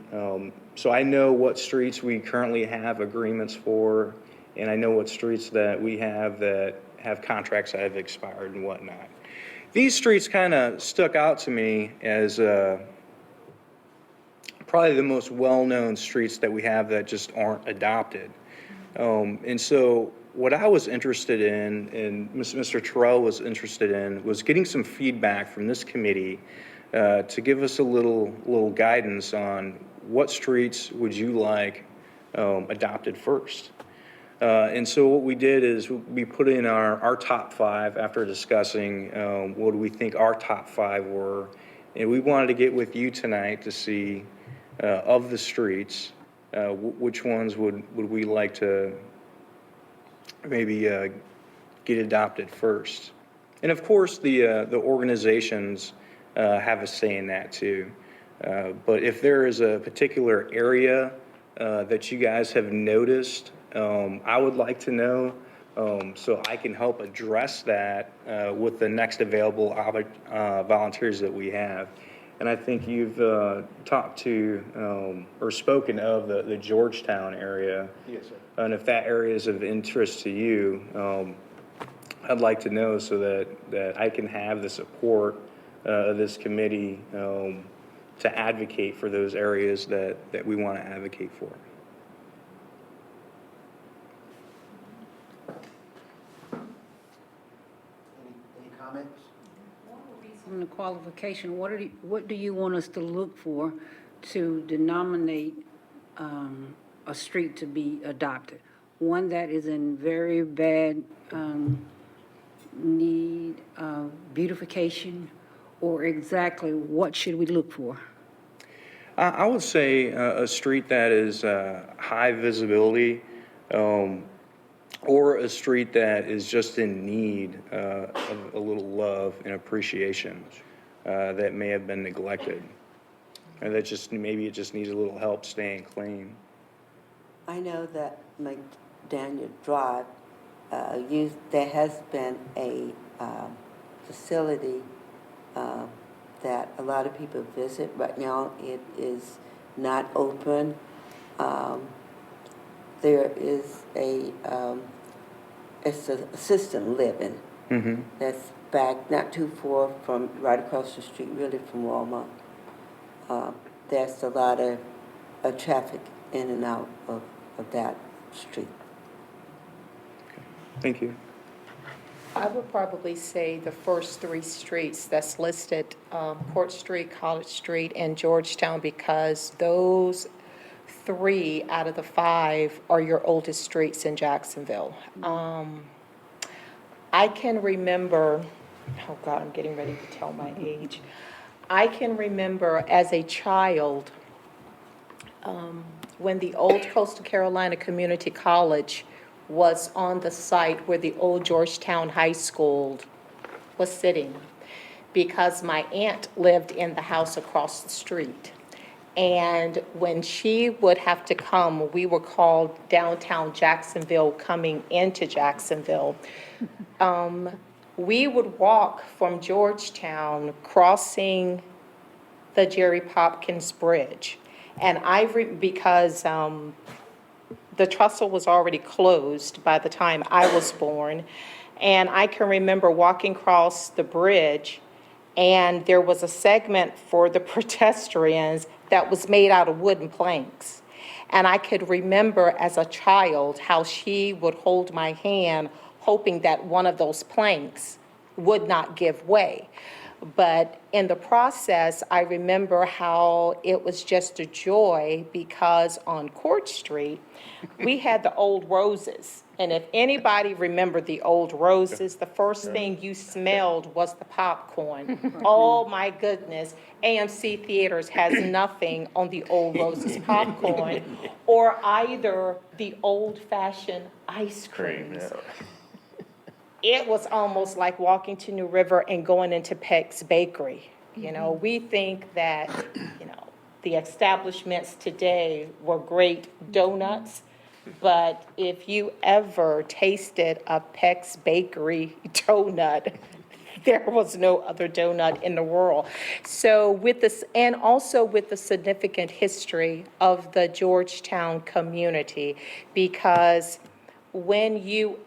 so I know what streets we currently have agreements for, and I know what streets that we have that have contracts that have expired and whatnot. These streets kind of stuck out to me as probably the most well-known streets that we have that just aren't adopted. And so what I was interested in, and Mr. Terrell was interested in, was getting some feedback from this committee to give us a little guidance on what streets would you like adopted first. And so what we did is we put in our top 5 after discussing what do we think our top 5 were. And we wanted to get with you tonight to see of the streets, which ones would we like to maybe get adopted first. And of course, the organizations have a say in that too. But if there is a particular area that you guys have noticed, I would like to know so I can help address that with the next available volunteers that we have. And I think you've talked to or spoken of the Georgetown area. Yes, sir. And if that area is of interest to you, I'd like to know so that I can have the support of this committee to advocate for those areas that we want to advocate for. Any comments? On the qualification, what do you want us to look for to denominate a street to be adopted? One that is in very bad need of beautification, or exactly what should we look for? I would say a street that is high visibility, or a street that is just in need of a little love and appreciation that may have been neglected, and that maybe it just needs a little help staying clean. I know that McDaniel Drive, there has been a facility that a lot of people visit. Right now it is not open. There is it's an assisted living that's back not too far from, right across the street really from Walmart. There's a lot of traffic in and out of that street. Thank you. I would probably say the first 3 streets that's listed, Court Street, College Street, and Georgetown, because those 3 out of the 5 are your oldest streets in Jacksonville. I can remember, oh God, I'm getting ready to tell my age. I can remember as a child when the old Coastal Carolina Community College was on the site where the old Georgetown High School was sitting, because my aunt lived in the house across the street. And when she would have to come, we were called downtown Jacksonville, coming into Jacksonville. We would walk from Georgetown, crossing the Jerry Popkins Bridge. And because the trestle was already closed by the time I was born. And I can remember walking across the bridge, and there was a segment for the pedestrians that was made out of wooden planks. And I could remember as a child how she would hold my hand, hoping that one of those planks would not give way. But in the process, I remember how it was just a joy, because on Court Street, we had the old roses. And if anybody remembered the old roses, the first thing you smelled was the popcorn. Oh my goodness, AMC Theaters has nothing on the old roses popcorn, or either the old-fashioned ice creams. It was almost like walking to New River and going into Peck's Bakery. You know, we think that, the establishments today were great donuts, but if you ever tasted a Peck's Bakery donut, there was no other donut in the world. So with this, and also with the significant history of the Georgetown community, because when you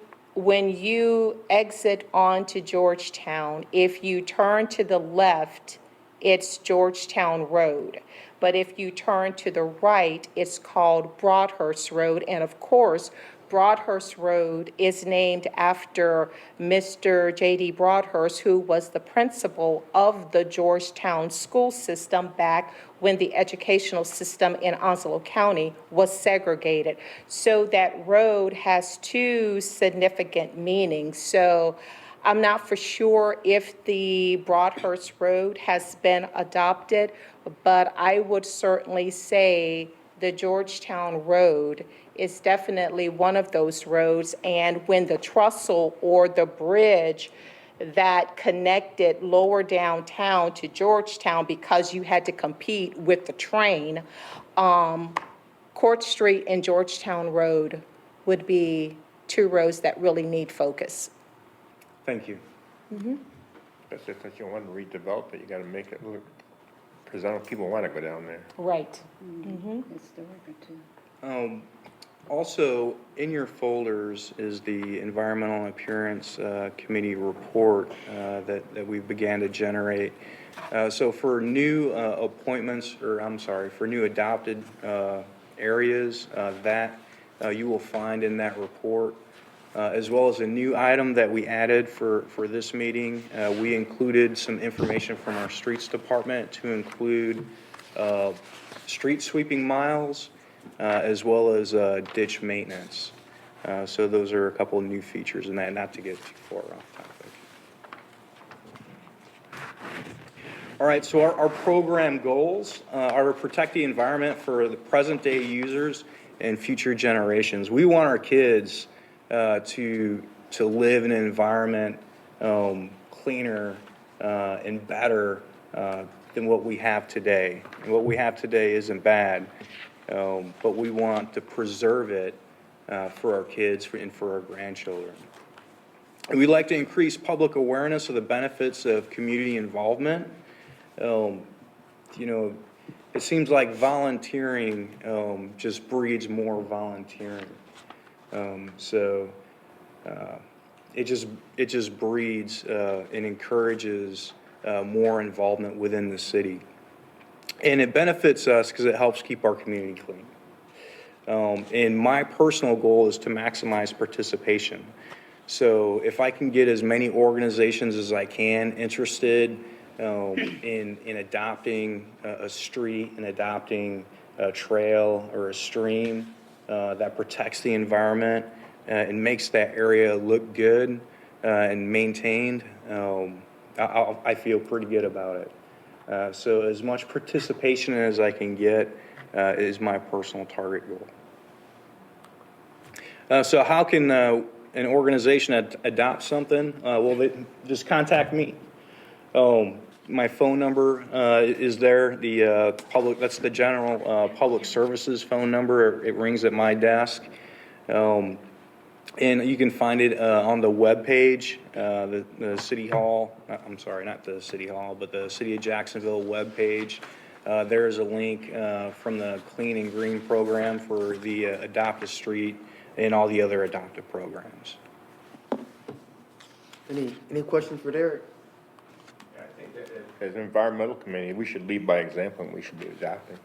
exit onto Georgetown, if you turn to the left, it's Georgetown Road. But if you turn to the right, it's called Broadhurst Road. And of course, Broadhurst Road is named after Mr. J.D. Broadhurst, who was the principal of the Georgetown school system back when the educational system in Onslow County was segregated. So that road has two significant meanings. So I'm not for sure if the Broadhurst Road has been adopted, but I would certainly say the Georgetown Road is definitely one of those roads. And when the trestle or the bridge that connected lower downtown to Georgetown, because you had to compete with the train, Court Street and Georgetown Road would be two roads that really need focus. Thank you. That's just that you want to redevelop it, you gotta make it look presentable, people want to go down there. Right. Historical too. Also, in your folders is the Environmental Appearance Committee report that we began to generate. So for new appointments, or I'm sorry, for new adopted areas, that you will find in that report, as well as a new item that we added for this meeting. We included some information from our streets department to include street sweeping miles, as well as ditch maintenance. So those are a couple of new features in that, not to get too far off topic. All right, so our program goals are to protect the environment for the present day users and future generations. We want our kids to live in an environment cleaner and better than what we have today. And what we have today isn't bad. But we want to preserve it for our kids and for our grandchildren. And we'd like to increase public awareness of the benefits of community involvement. You know, it seems like volunteering just breeds more volunteering. It just breeds and encourages more involvement within the city. And it benefits us because it helps keep our community clean. And my personal goal is to maximize participation. So if I can get as many organizations as I can interested in adopting a street and adopting a trail or a stream that protects the environment and makes that area look good and maintained, I feel pretty good about it. So as much participation as I can get is my personal target goal. So how can an organization adopt something? Well, they just contact me. My phone number is there. That's the general public services phone number. It rings at my desk. And you can find it on the webpage, the City Hall, I'm sorry, not the City Hall, but the City of Jacksonville webpage. There's a link from the Clean and Green program for the Adopt a Street and all the other adoptive programs. Any questions for Derek? I think that as an environmental committee, we should lead by example, and we should be adopting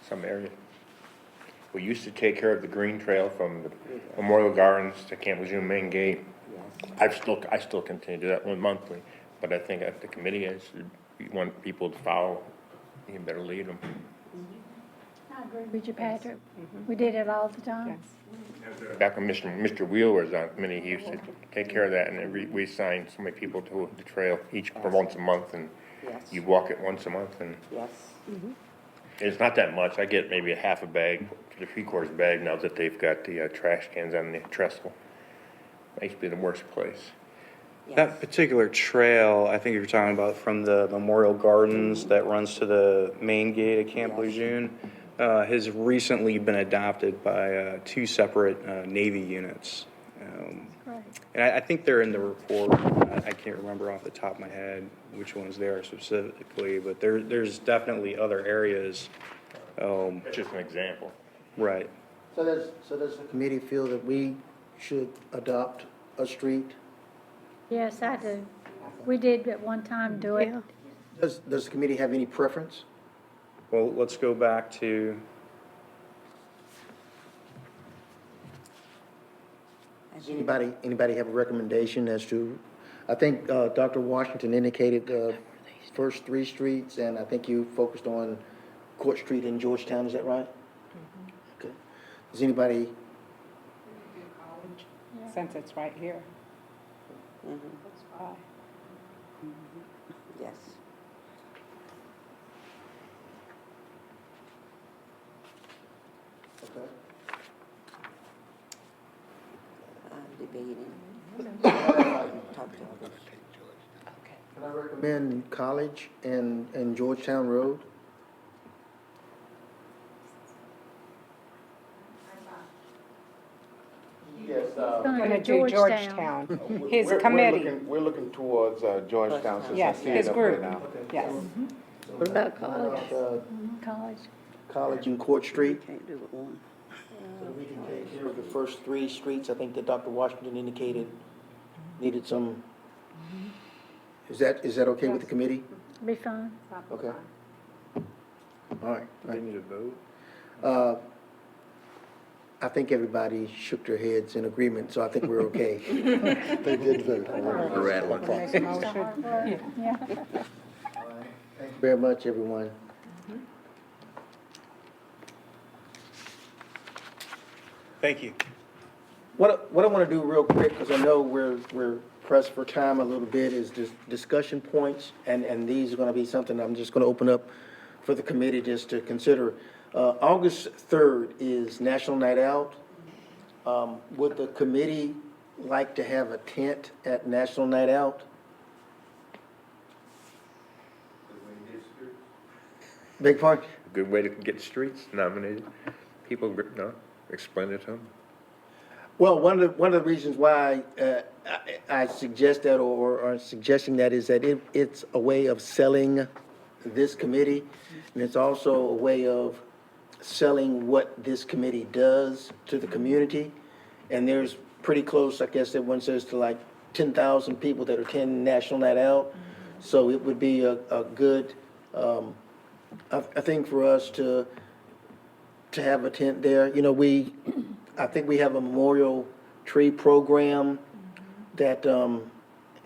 some areas. We used to take care of the green trail from the Memorial Gardens to Camp Lejeune Main Gate. I still continue to do that one monthly, but I think at the committee, you want people to follow, you better lead them. I agree with you, Patrick. We did it all the time. Back when Mr. Wheel was on committee, he used to take care of that, and we assigned so many people to the trail each for once a month, and you walk it once a month, and it's not that much. I get maybe a half a bag to the 3/4 bag now that they've got the trash cans on the trestle. That used to be the worst place. That particular trail, I think you're talking about from the Memorial Gardens that runs to the main gate of Camp Lejeune, has recently been adopted by 2 separate Navy units. And I think they're in the report. I can't remember off the top of my head which ones they are specifically, but there's definitely other areas. That's just an example. Right. So does the committee feel that we should adopt a street? Yes, I do. We did at one time do it. Yeah. Does the committee have any preference? Well, let's go back to, Does anybody have a recommendation as to, I think Dr. Washington indicated the first 3 streets, and I think you focused on Court Street in Georgetown, is that right? Okay. Does anybody, Since it's right here. Yes. okay. I'm debating. Talk to others. Can I recommend College and Georgetown Road? Yes, Gonna do Georgetown. His committee. We're looking towards Georgetown since I Yes, see his it up there group. now. Yes. What about college? College. College and Court Street? Can't do it one. So we can take care of the first 3 streets, I think that Dr. Washington indicated needed some, is that okay with the committee? Be fine. Okay. All right. they need a vote. I think everybody shook their heads in agreement, so I think we're okay. They did vote. Make a motion. Yeah. Thank you very much, everyone. Thank you. What I want to do real quick, because I know we're pressed for time a little bit, is just discussion points, and these are going to be something I'm just going to open up for the committee just to consider. August 3rd is National Night Out. Would the committee like to have a tent at National Night Out? Beg pardon? A good way to get streets nominated. People, no, explain it to them. Well, one of the reasons why I suggest that or are suggesting that is that it's a way of selling this committee, and it's also a way of selling what this committee does to the community. And there's pretty close, I guess everyone says, to like 10,000 people that attend National Night Out. So it would be a good, I think for us to have a tent there. You know, I think we have a memorial tree program that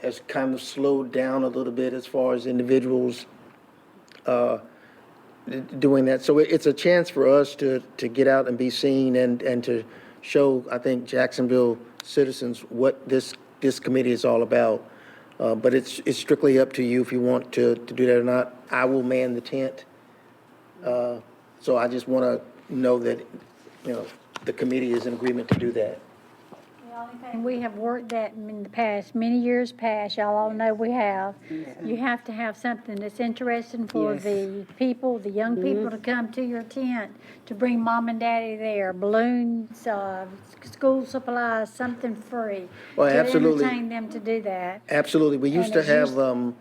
has kind of slowed down a little bit as far as individuals doing that. So it's a chance for us to get out and be seen and to show, I think, Jacksonville citizens what this committee is all about. But it's strictly up to you if you want to do that or not. I will man the tent. So I just want to know that, you know, the committee is in agreement to do that. The only thing we have worked at in the past, many years past, y'all all know we have, you have to have something that's interesting for Yes. the people, the young people to come to your tent, to bring mom and daddy there, balloons, school supplies, something free. Well, absolutely. To entertain them to do that. Absolutely. We used And to it's have, used-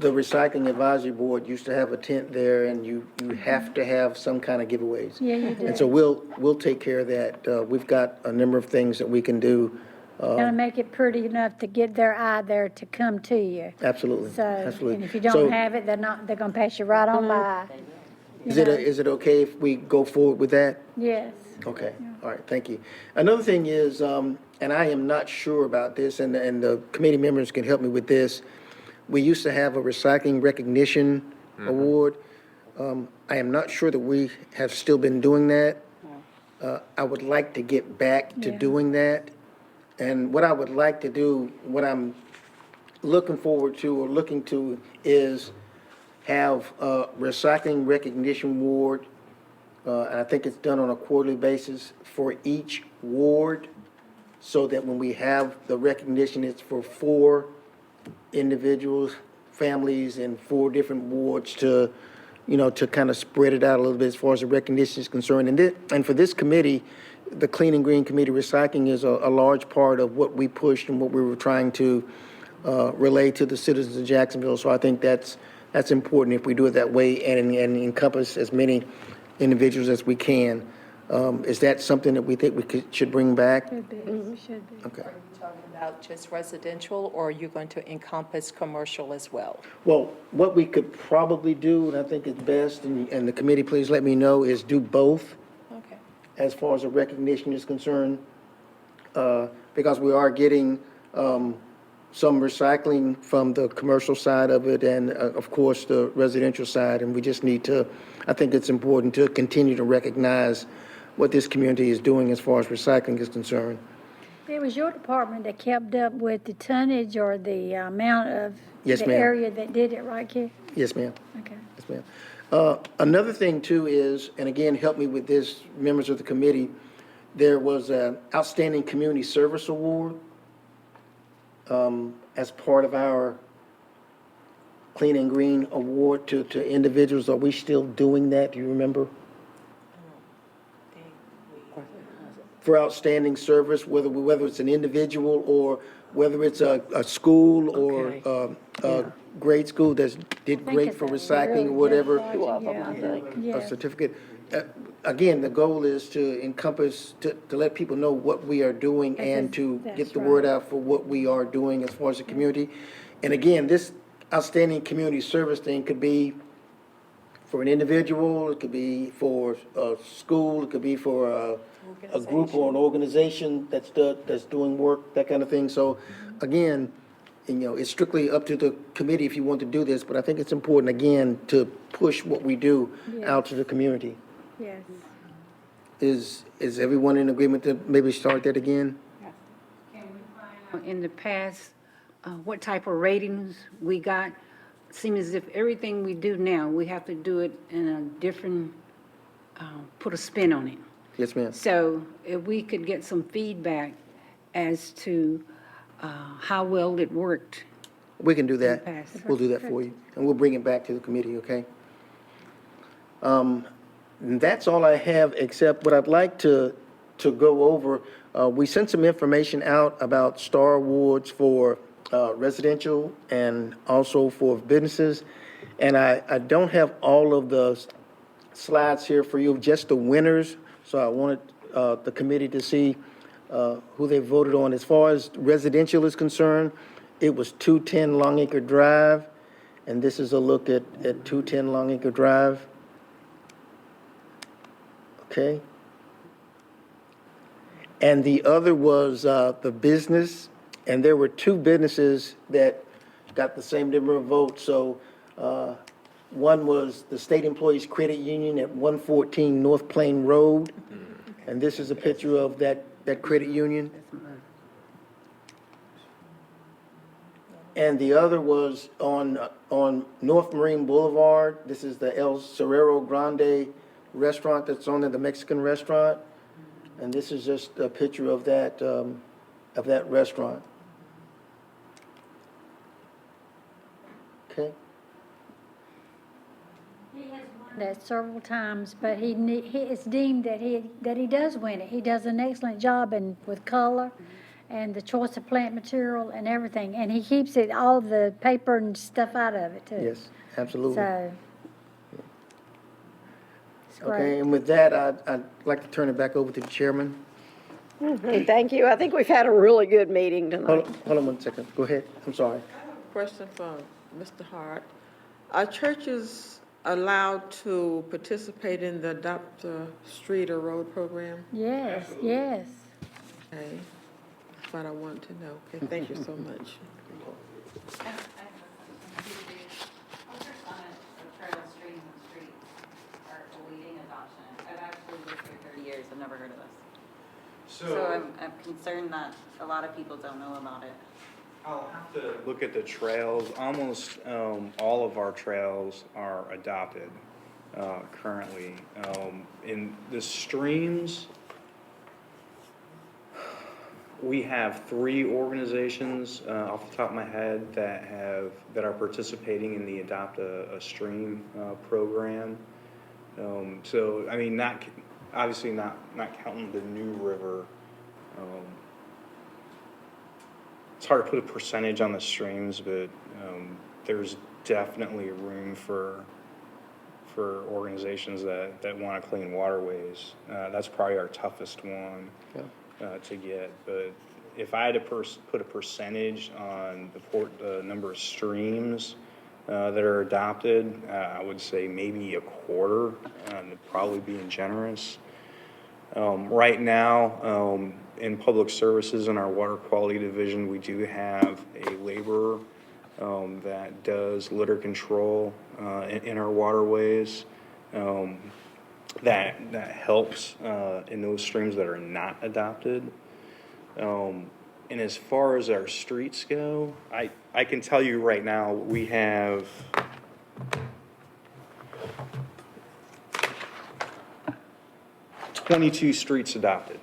the Recycling Advisory Board used to have a tent there, and you have to have some kind of giveaways. Yeah, you do. And so we'll take care of that. We've got a number of things that we can do. Gotta make it pretty enough to get their eye there to come to you. Absolutely, So, absolutely. and if you So- don't have it, they're gonna pass you right on by. Is it okay if we go forward with that? Yes. Okay, all right, thank you. Another thing is, and I am not sure about this, and the committee members can help me with this. We used to have a recycling recognition award. I am not sure that we have still been doing that. I would like to get back to Yeah. doing that. And what I would like to do, what I'm looking forward to or looking to is have a recycling recognition award. And I think it's done on a quarterly basis for each ward, so that when we have the recognition, it's for 4 individuals, families, and 4 different wards to, you know, to kind of spread it out a little bit as far as the recognition is concerned. And for this committee, the Clean and Green Committee, recycling is a large part of what we pushed and what we were trying to relay to the citizens of Jacksonville. So I think that's important if we do it that way and encompass as many individuals as we can. Is that something that we think should bring back? Should be, should be. Okay. Are you talking about just residential, or are you going to encompass commercial as well? Well, what we could probably do, and I think it's best, and the committee, please let me know, is do both Okay. as far as the recognition is concerned, because we are getting some recycling from the commercial side of it and, of course, the residential side, and we just need to, I think it's important to continue to recognize what this community is doing as far as recycling is concerned. It was your department that kept up with the tonnage or the amount of Yes, the ma'am. area that did it, right, Keith? Yes, ma'am. Okay. Yes, ma'am. Another thing too is, and again, help me with this, members of the committee, there was an Outstanding Community Service Award as part of our Clean and Green Award to individuals. Are we still doing that? Do you remember? For outstanding service, whether it's an individual or whether it's a school or a grade school that did great for recycling or whatever. Yeah. A certificate. Again, the goal is to encompass, to let people know what we are doing and to get That's the word right. out for what we are doing as far as the community. And again, this outstanding community service thing could be for an individual, it could be for a school, it could be for a group or an organization that's doing work, that kind of thing. So again, it's strictly up to the committee if you want to do this, but I think it's important, again, to push what we do out to the community. Yes. Is everyone in agreement to maybe start that again? In the past, what type of ratings we got? Seems as if everything we do now, we have to do it in a different, put a spin on it. Yes, ma'am. So if we could get some feedback as to how well it worked. We can do that. Pass. We'll do that for you, and we'll bring it back to the committee, okay? And that's all I have, except what I'd like to go over. We sent some information out about Star Awards for residential and also for businesses. And I don't have all of the slides here for you, just the winners. So I wanted the committee to see who they voted on. As far as residential is concerned, it was 210 Longacre Drive, and this is a look at 210 Longacre Drive. Okay. And the other was the business, and there were two businesses that got the same number of votes. So one was the State Employees Credit Union at 114 North Plain Road, and this is a picture of that credit union. And the other was on North Marine Boulevard. This is the El Cerrero Grande restaurant that's on there, the Mexican restaurant. And this is just a picture of that restaurant. Okay? He has won that several times, but it's deemed that he does win it. He does an excellent job with color and the choice of plant material and everything. And he keeps all the paper and stuff out of it too. Yes, absolutely. So. It's Okay, great. and with that, I'd like to turn it back over to the chairman. Thank you. I think we've had a really good meeting tonight. Hold on 1 second. Go ahead. I'm sorry. Question for Mr. Hart. Are churches allowed to participate in the Adopt a Street or Road program? Yes, yes. Okay, that's what I want to know. Okay, thank you so much. I have a question. What percentage of trails, streams, and streets are awaiting adoption? I've actually lived here 30 years, I've never heard of this. So I'm concerned that a lot of people don't know about it. I'll have to look at the trails. Almost all of our trails are adopted currently. In the streams, we have 3 organizations off the top of my head that are participating in the Adopt a Stream program. So I mean, obviously not counting the New River. It's hard to put a percentage on the streams, but there's definitely room for for organizations that want to clean waterways. That's probably our toughest one to get. But if I had to put a percentage on the number of streams that are adopted, I would say maybe a quarter, probably being generous. Right now, in public services in our water quality division, we do have a laborer that does litter control in our waterways. That helps in those streams that are not adopted. And as far as our streets go, I can tell you right now, we have 22 streets adopted.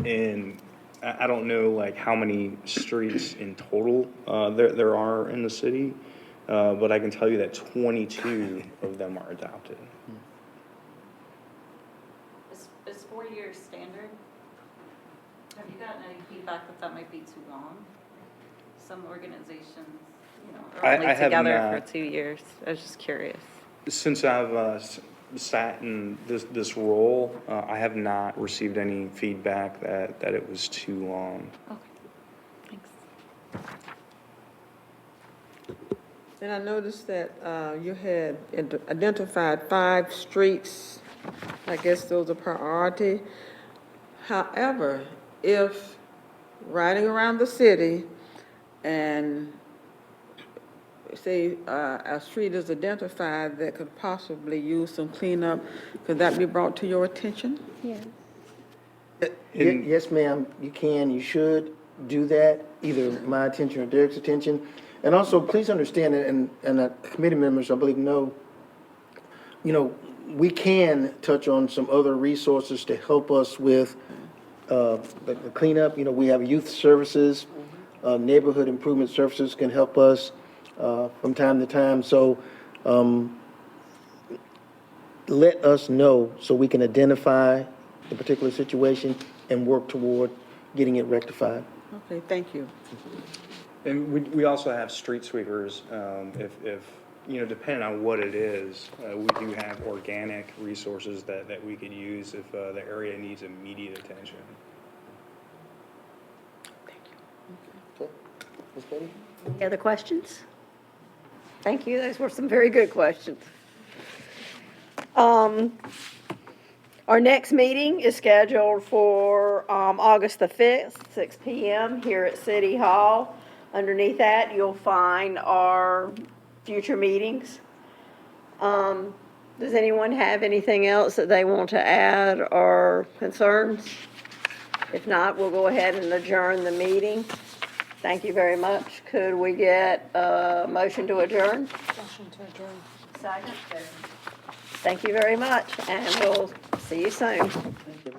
And I don't know like how many streets in total there are in the city, but I can tell you that 22 of them are adopted. Is 4 years standard? Have you gotten any feedback that might be too long? Some organizations, are only I have together not. for 2 years. I was just curious. Since I've sat in this role, I have not received any feedback that it was too long. Okay, thanks. And I noticed that you had identified 5 streets. I guess those are priority. However, if riding around the city and say a street is identified that could possibly use some cleanup, could that be brought to your attention? Yes. Yes, ma'am, you can, you should do that, either my attention or Derek's attention. And also, please understand, and the committee members, I believe, know, we can touch on some other resources to help us with the cleanup. We have youth services, neighborhood improvement services can help us from time to time. So let us know so we can identify the particular situation and work toward getting it rectified. Okay, thank you. And we also have street sweepers, if depending on what it is, we do have organic resources that we could use if the area needs immediate attention. Okay. Ms. Betty? Any other questions? Thank you. Those were some very good questions. Our next meeting is scheduled for August the 5th, 6 p.m. here at City Hall. Underneath that, you'll find our future meetings. Does anyone have anything else that they want to add or concerns? If not, we'll go ahead and adjourn the meeting. Thank you very much. Could we get a motion to adjourn? Motion to adjourn. Second. Thank you very much, and we'll see you soon. Thank you.